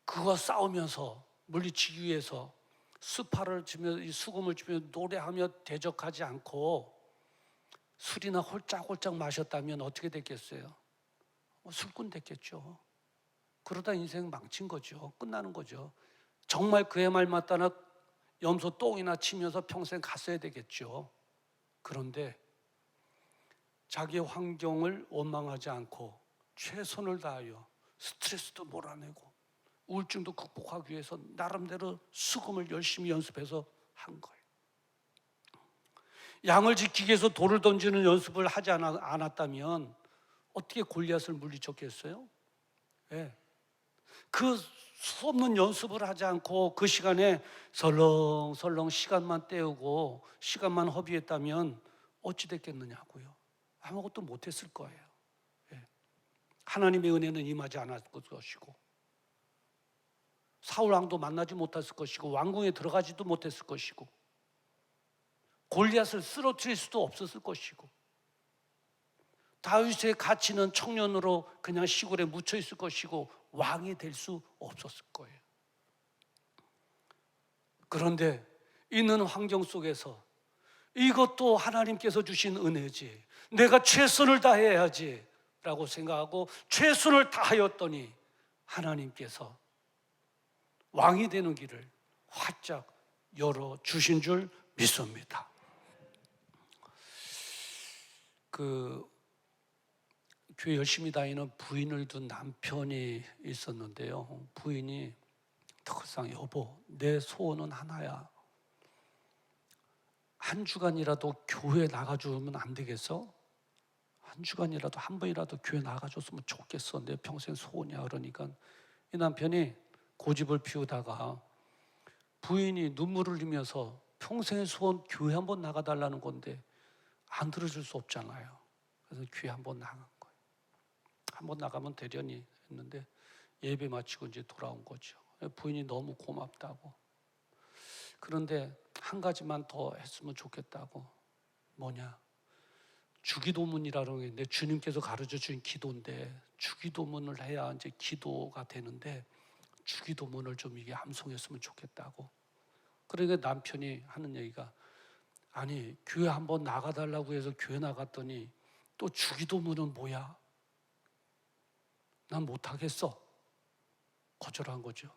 그와 싸우면서 물리치기 위해서 수파를 주며 이 수금을 주며 노래하며 대적하지 않고 술이나 홀짝홀짝 마셨다면 어떻게 됐겠어요? 술꾼 됐겠죠. 그러다 인생 망친 거죠. 끝나는 거죠. 정말 그의 말 맞다나 염소 똥이나 치면서 평생 갔어야 되겠죠. 그런데 자기의 환경을 원망하지 않고 최선을 다하여 스트레스도 몰아내고 우울증도 극복하기 위해서 나름대로 수금을 열심히 연습해서 한 거예요. 양을 지키기 위해서 돌을 던지는 연습을 하지 않았다면 어떻게 골리앗을 물리쳤겠어요? 네. 그 수없는 연습을 하지 않고 그 시간에 설렁설렁 시간만 때우고 시간만 허비했다면 어찌 됐겠느냐고요. 아무것도 못했을 거예요. 네. 하나님의 은혜는 임하지 않았을 것이고, 사울 왕도 만나지 못했을 것이고, 왕궁에 들어가지도 못했을 것이고, 골리앗을 쓰러뜨릴 수도 없었을 것이고, 다윗의 가치는 청년으로 그냥 시골에 묻혀 있을 것이고 왕이 될 수 없었을 거예요. 그런데 있는 환경 속에서 이것도 하나님께서 주신 은혜지, 내가 최선을 다해야지 라고 생각하고 최선을 다하였더니 하나님께서 왕이 되는 길을 활짝 열어주신 줄 믿습니다. 교회 열심히 다니는 부인을 둔 남편이 있었는데요. 부인이 특상 여보, 내 소원은 하나야. 한 주간이라도 교회 나가주면 안 되겠어? 한 주간이라도 한 번이라도 교회 나가줬으면 좋겠어. 내 평생 소원이야. 그러니까 이 남편이 고집을 피우다가 부인이 눈물을 흘리면서 평생의 소원 교회 한번 나가달라는 건데 안 들어줄 수 없잖아요. 그래서 교회 한번 나간 거예요. 한번 나가면 되려니 했는데 예배 마치고 이제 돌아온 거죠. 부인이 너무 고맙다고. 그런데 한 가지만 더 했으면 좋겠다고. 뭐냐? 주기도문이라는 게 있는데 주님께서 가르쳐 주신 기도인데 주기도문을 해야 이제 기도가 되는데 주기도문을 좀 이게 암송했으면 좋겠다고. 그러니까 남편이 하는 얘기가, 아니 교회 한번 나가달라고 해서 교회 나갔더니 또 주기도문은 뭐야? 난 못하겠어. 거절한 거죠.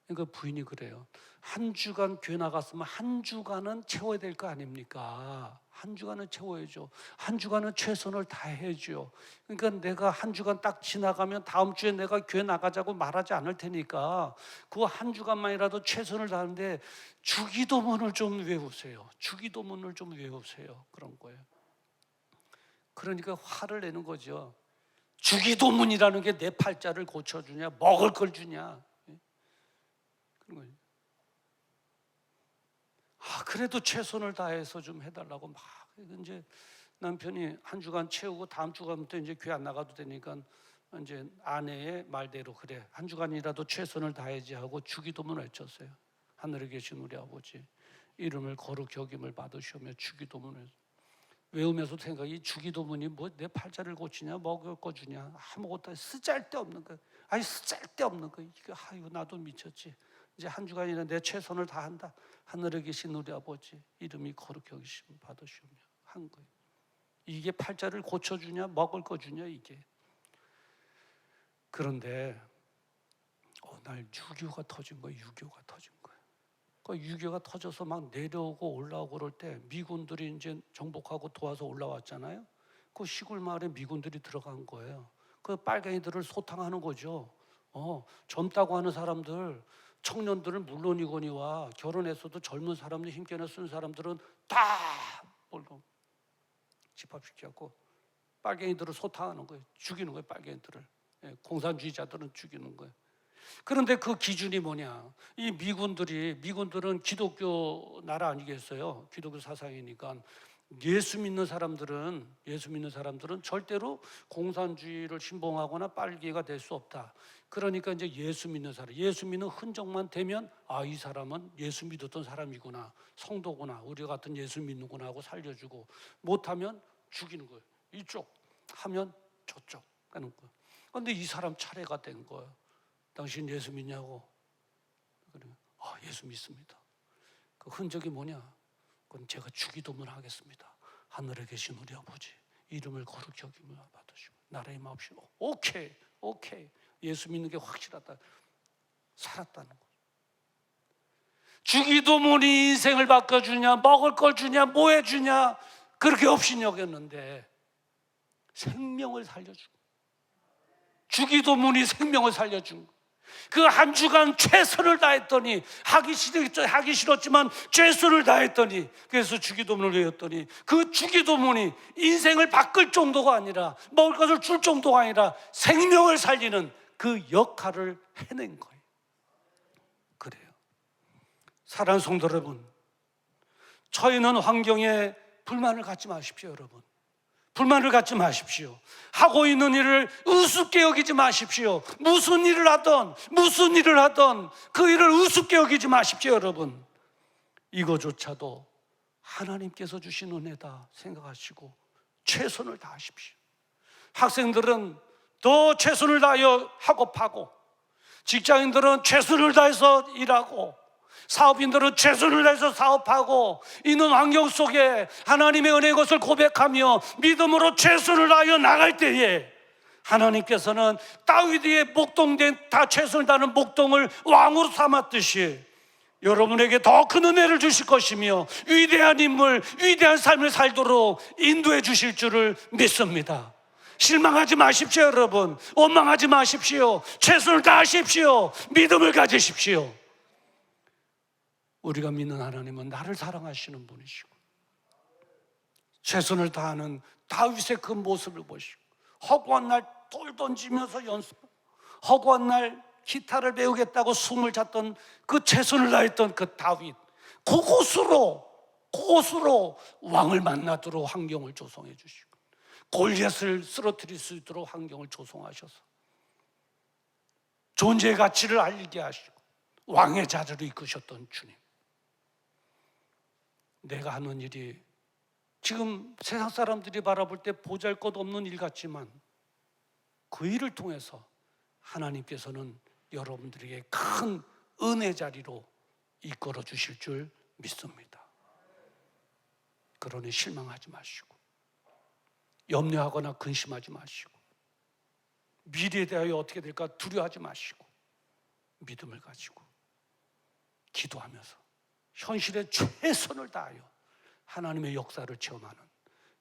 그러니까 부인이 그래요. 한 주간 교회 나갔으면 한 주간은 채워야 될 거 아닙니까? 한 주간은 채워야죠. 한 주간은 최선을 다해야죠. 그러니까 내가 한 주간 딱 지나가면 다음 주에 내가 교회 나가자고 말하지 않을 테니까 그 한 주간만이라도 최선을 다하는데 주기도문을 좀 외우세요. 주기도문을 좀 외우세요. 그런 거예요. 그러니까 화를 내는 거죠. 주기도문이라는 게 내 팔자를 고쳐주냐, 먹을 걸 주냐, 그런 거예요. 그래도 최선을 다해서 좀 해달라고 막 이제 남편이 한 주간 채우고 다음 주간부터 이제 교회 안 나가도 되니까 이제 아내의 말대로 그래 한 주간이라도 최선을 다해야지 하고 주기도문을 외쳤어요. 하늘에 계신 우리 아버지 이름을 거룩히 여김을 받으시오며 주기도문을 외우면서 생각이 주기도문이 뭐 내 팔자를 고치냐 먹을 거 주냐 아무것도 쓰잘데없는 거. 아니 쓰잘데없는 거. 이거 아유 나도 미쳤지. 이제 한 주간이나 내 최선을 다한다. 하늘에 계신 우리 아버지 이름이 거룩히 여기심 받으시오며 한 거예요. 이게 팔자를 고쳐주냐 먹을 거 주냐 이게. 그런데 날 유교가 터진 거예요. 유교가 터진 거예요. 그 유교가 터져서 막 내려오고 올라오고 그럴 때 미군들이 이제 정복하고 도와서 올라왔잖아요. 그 시골 마을에 미군들이 들어간 거예요. 그 빨갱이들을 소탕하는 거죠. 젊다고 하는 사람들, 청년들은 물론이거니와 결혼해서도 젊은 사람들, 힘께나 쓴 사람들은 다 몰고 집합시켜갖고 빨갱이들을 소탕하는 거예요. 죽이는 거예요, 빨갱이들을. 공산주의자들은 죽이는 거예요. 그런데 그 기준이 뭐냐? 이 미군들은 기독교 나라 아니겠어요? 기독교 사상이니까 예수 믿는 사람들은 절대로 공산주의를 신봉하거나 빨갱이가 될 수 없다. 그러니까 이제 예수 믿는 흔적만 되면 이 사람은 예수 믿었던 사람이구나, 성도구나, 우리 같은 예수 믿는구나 하고 살려주고, 못하면 죽이는 거예요. 이쪽 하면 저쪽 하는 거예요. 그런데 이 사람 차례가 된 거예요. 당신 예수 믿냐고. 그러면 예수 믿습니다. 그 흔적이 뭐냐? 그건 제가 주기도문 하겠습니다. 하늘에 계신 우리 아버지, 이름을 거룩히 여김을 받으시고 나라의 마옵시고. 오케이. 예수 믿는 게 확실하다. 살았다는 거. 주기도문이 인생을 바꿔주냐, 먹을 걸 주냐, 뭐 해주냐, 그렇게 없이 여겼는데 생명을 살려주고, 주기도문이 생명을 살려준 거. 그 한 주간 최선을 다했더니, 하기 싫었지만 최선을 다했더니, 그래서 주기도문을 외웠더니 그 주기도문이 인생을 바꿀 정도가 아니라, 먹을 것을 줄 정도가 아니라 생명을 살리는 그 역할을 해낸 거예요. 그래요. 사랑하는 성도 여러분, 저희는 환경에 불만을 갖지 마십시오. 여러분, 불만을 갖지 마십시오. 하고 있는 일을 우습게 여기지 마십시오. 무슨 일을 하던 그 일을 우습게 여기지 마십시오. 여러분, 이거조차도 하나님께서 주신 은혜다 생각하시고 최선을 다하십시오. 학생들은 더 최선을 다하여 학업하고, 직장인들은 최선을 다해서 일하고, 사업인들은 최선을 다해서 사업하고, 있는 환경 속에 하나님의 은혜의 것을 고백하며 믿음으로 최선을 다하여 나갈 때에 하나님께서는 다윗의 목동된 다 최선을 다하는 목동을 왕으로 삼았듯이 여러분에게 더 큰 은혜를 주실 것이며 위대한 인물, 위대한 삶을 살도록 인도해 주실 줄을 믿습니다. 실망하지 마십시오. 여러분, 원망하지 마십시오. 최선을 다하십시오. 믿음을 가지십시오. 우리가 믿는 하나님은 나를 사랑하시는 분이시고, 최선을 다하는 다윗의 그 모습을 보시고, 허구한 날 돌 던지면서 연습, 허구한 날 기타를 배우겠다고 숨을 잤던 그 최선을 다했던 그 다윗, 그곳으로 왕을 만나도록 환경을 조성해 주시고, 골리앗을 쓰러뜨릴 수 있도록 환경을 조성하셔서 존재의 가치를 알게 하시고 왕의 자리로 이끄셨던 주님, 내가 하는 일이 지금 세상 사람들이 바라볼 때 보잘것없는 일 같지만 그 일을 통해서 하나님께서는 여러분들에게 큰 은혜 자리로 이끌어 주실 줄 믿습니다. 그러니 실망하지 마시고, 염려하거나 근심하지 마시고, 미래에 대하여 어떻게 될까 두려워하지 마시고, 믿음을 가지고 기도하면서 현실에 최선을 다하여 하나님의 역사를 체험하는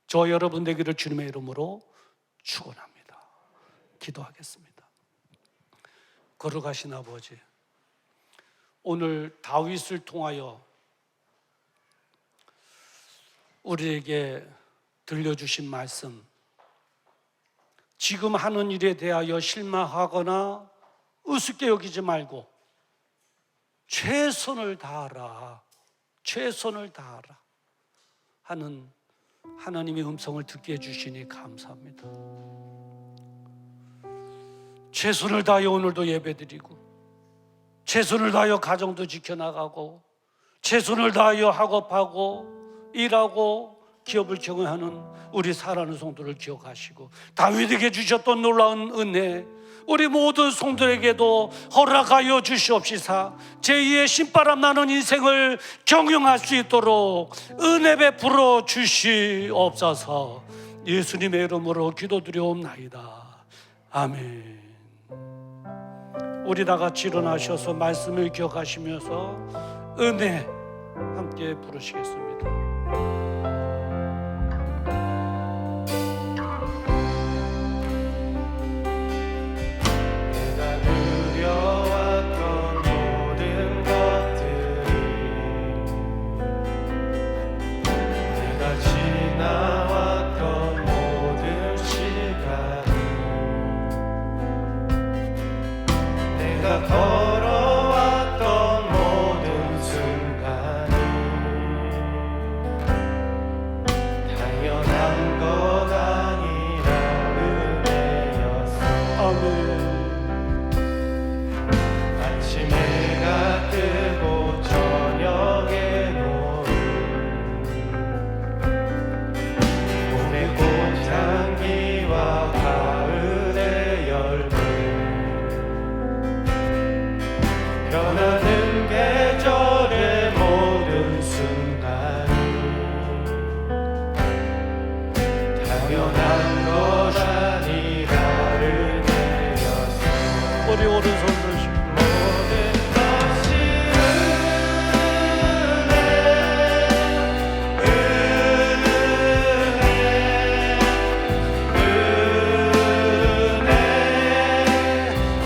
저 여러분 되기를 주님의 이름으로 축원합니다. 기도하겠습니다. 거룩하신 아버지, 오늘 다윗을 통하여 우리에게 들려주신 말씀, 지금 하는 일에 대하여 실망하거나 우습게 여기지 말고 최선을 다하라 하는 하나님의 음성을 듣게 해주시니 감사합니다. 최선을 다하여 오늘도 예배드리고, 최선을 다하여 가정도 지켜나가고, 최선을 다하여 학업하고 일하고 기업을 경영하는 우리 사랑하는 성도를 기억하시고, 다윗에게 주셨던 놀라운 은혜 우리 모든 성도에게도 허락하여 주시옵시사 제2의 신바람 나는 인생을 경영할 수 있도록 은혜 베풀어 주시옵소서. 예수님의 이름으로 기도드리옵나이다. 아멘. 우리 다 같이 일어나셔서 말씀을 기억하시면서 은혜 함께 부르시겠습니다. 내가 누려왔던 모든 것들이 내가 지나왔던 모든 시간이 내가 걸어왔던 모든 순간이 당연한 것 아니라 은혜였어. 아멘. 아침 해가 뜨고 저녁에 노을 봄의 꽃향기와 가을의 열매 변하는 계절의 모든 순간이 당연한 것 아니라 은혜였어. 우리 오른손 들으시고 모든 것이 은혜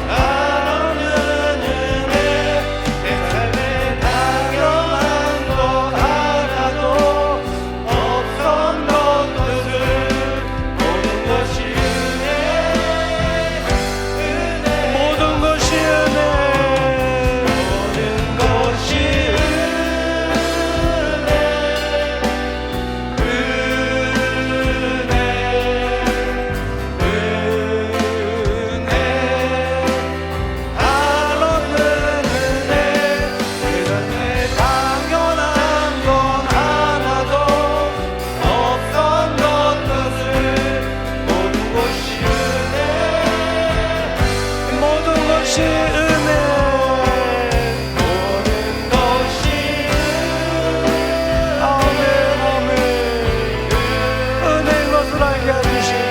한없는 은혜 내 삶에 당연한 것 하나도 없었던 것을 모든 것이 은혜 모든 것이 은혜. 모든 것이 한없는 은혜 그 삶에 당연한 건 하나도 없었던 것을 모든 것이 은혜 모든 것이 은혜. 모든 것이 아멘 아멘. 은혜인 것을 알게 해주시고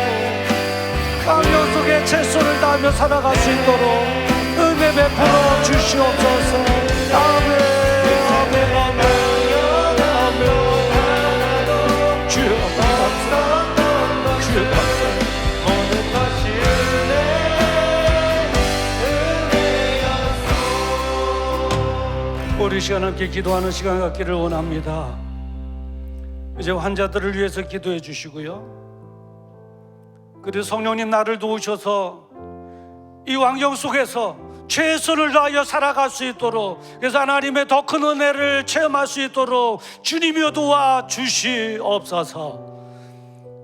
강력 속에 채소를 다하며 살아갈 수 있도록 은혜 베풀어 주시옵소서. 아멘 아멘 아멘 아멘. 주여 감사합니다. 주여 감사합니다. 모든 것이 은혜였어. 우리 시간 함께 기도하는 시간 갖기를 원합니다. 이제 환자들을 위해서 기도해 주시고요. 그리고 성령님 나를 도우셔서 이 환경 속에서 최선을 다하여 살아갈 수 있도록, 그래서 하나님의 더 큰 은혜를 체험할 수 있도록 주님이여 도와 주시옵소서.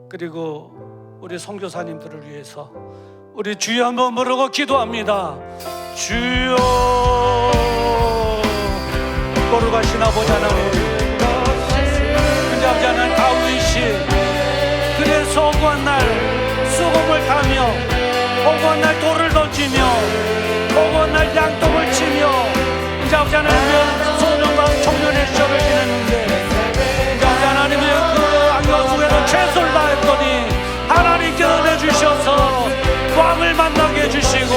그리고 우리 선교사님들을 위해서 우리 주여 한번 부르고 기도합니다. 주여. 거룩하신 아버지 하나님, 근데 하나님 다윗이 그래서 억울한 날 수금을 타며 억울한 날 돌을 던지며 억울한 날 양똥을 치며 이제 아버지 하나님은 소년과 청년의 시절을 지냈는데 이제 아버지 하나님의 그 안경 속에서 최선을 다했더니 하나님께 은혜 주셔서 왕을 만나게 해주시고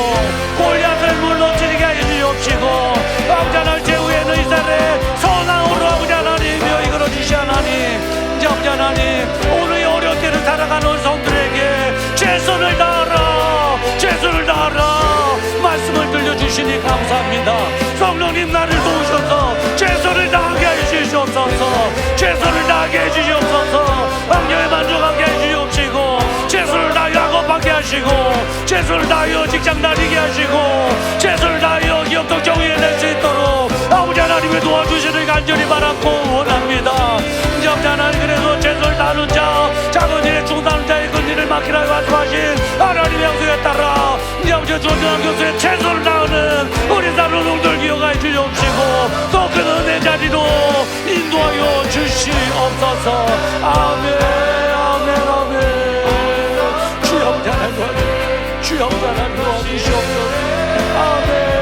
골리앗을 물러뜨리게 해주시옵시고 아버지 하나님 제후에는 이스라엘의 선왕으로 아버지 하나님이여 이끌어 주시 하나님, 이제 아버지 하나님 오늘 이 어려운 때를 살아가는 우리 성들에게 최선을 다하라, 최선을 다하라 말씀을 들려주시니 감사합니다. 성령님 나를 도우셔서 최선을 다하게 해주시옵소서. 최선을 다하게 해주시옵소서. 왕녀에 만족하게 해주시옵시고 최선을 다하여 학업하게 하시고 최선을 다하여 직장 다니게 하시고 최선을 다하여 기업도 경영해낼 수 있도록 아버지 하나님의 도와주시를 간절히 바라고 원합니다. 이제 아버지 하나님 그래서 최선을 다하는 자, 작은 일에 중단하는 자의 큰 일을 맡기라고 말씀하신 하나님의 양속에 따라 이제 아버지 존재한 교수의 최선을 다하는 우리 사는 농들 기억하여 주시옵시고 또 그 은혜 자리로 인도하여 주시옵소서. 아멘 아멘 아멘. 주여 하나님, 주여 하나님 도와주시옵소서. 아멘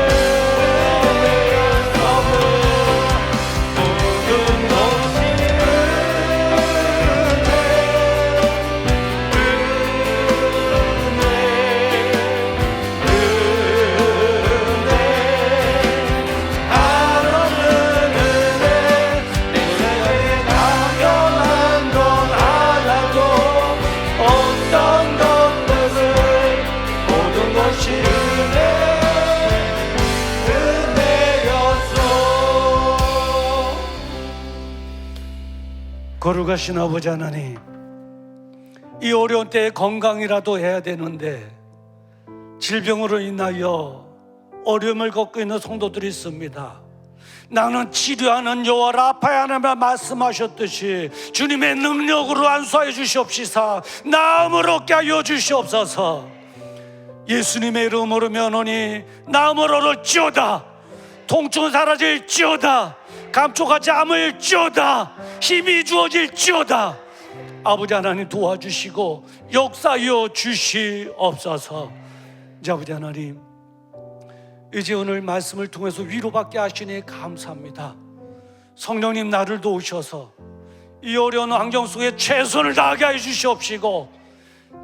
거룩하신 아버지 하나님, 이 어려운 때에 건강이라도 해야 되는데 질병으로 인하여 어려움을 겪고 있는 성도들이 있습니다. 나는 치료하는 여호와 라파야 하나님 말씀하셨듯이 주님의 능력으로 안수하여 주시옵시사 나음을 얻게 하여 주시옵소서. 예수님의 이름으로 면하니 나음을 얻을지어다. 통증은 사라질지어다. 감촉하지 않을지어다. 힘이 주어질지어다. 아버지 하나님 도와주시고 역사하여 주시옵소서. 이제 아버지 하나님, 이제 오늘 말씀을 통해서 위로받게 하시니 감사합니다. 성령님 나를 도우셔서 이 어려운 환경 속에 최선을 다하게 해 주시옵시고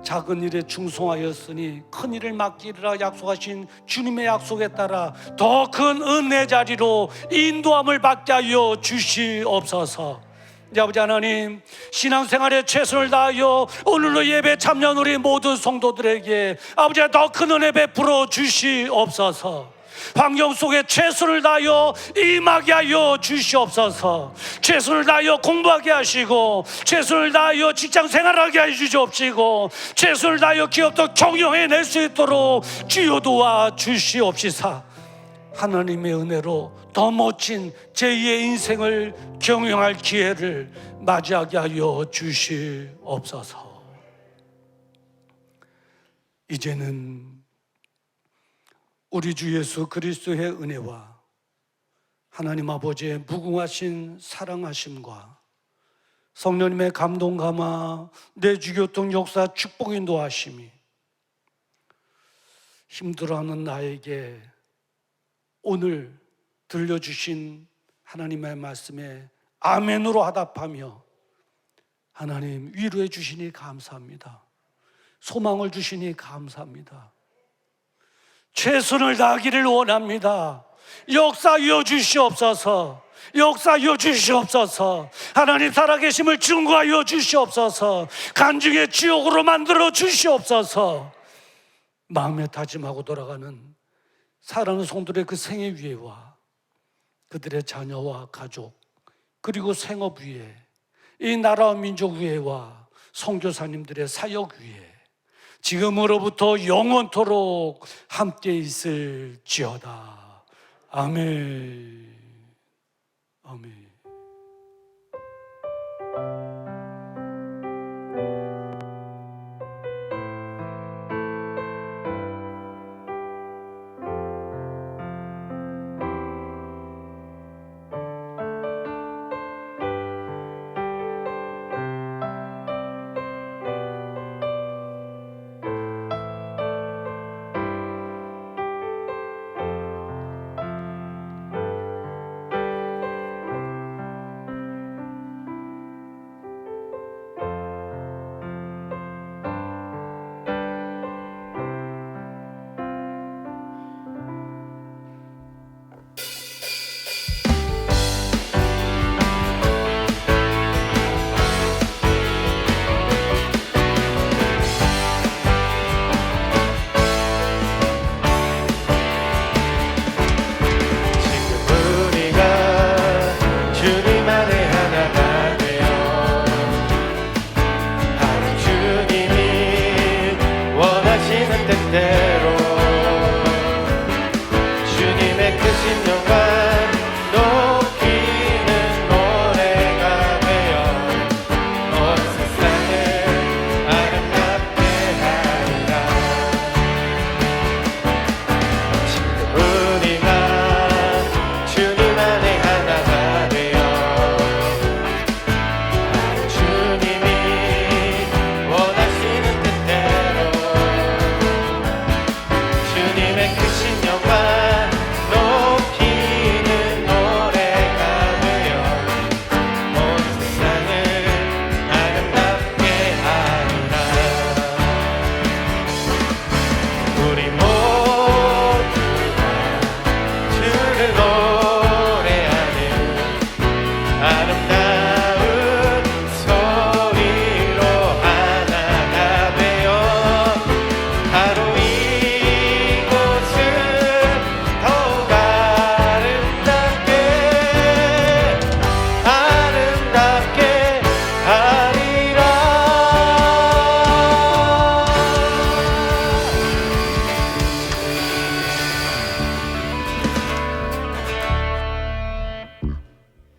작은 일에 충성하였으니 큰 일을 맡기리라 약속하신 주님의 약속에 따라 더 큰 은혜 자리로 인도함을 받게 하여 주시옵소서. 이제 아버지 하나님, 신앙생활에 최선을 다하여 오늘로 예배 참여한 우리 모든 성도들에게 아버지 더 큰 은혜 베풀어 주시옵소서. 환경 속에 최선을 다하여 임하게 하여 주시옵소서. 최선을 다하여 공부하게 하시고 최선을 다하여 직장 생활하게 하여 주시옵시고 최선을 다하여 기업도 경영해낼 수 있도록 주여 도와 주시옵시사. 하나님의 은혜로 더 멋진 제2의 인생을 경영할 기회를 맞이하게 하여 주시옵소서. 이제는 우리 주 예수 그리스도의 은혜와 하나님 아버지의 무궁하신 사랑하심과 성령님의 감동 감화 내주교통 역사 축복 인도하심이 힘들어하는 나에게 오늘 들려주신 하나님의 말씀에 아멘으로 화답하며 하나님 위로해 주시니 감사합니다. 소망을 주시니 감사합니다. 최선을 다하기를 원합니다. 역사하여 주시옵소서. 역사하여 주시옵소서. 하나님 살아계심을 증거하여 주시옵소서. 간증의 지옥으로 만들어 주시옵소서. 마음에 다짐하고 돌아가는 사랑하는 성도들의 그 생애 위에와 그들의 자녀와 가족 그리고 생업 위에 이 나라와 민족 위에와 선교사님들의 사역 위에 지금으로부터 영원토록 함께 있을지어다. 아멘. 아멘. 뜻대로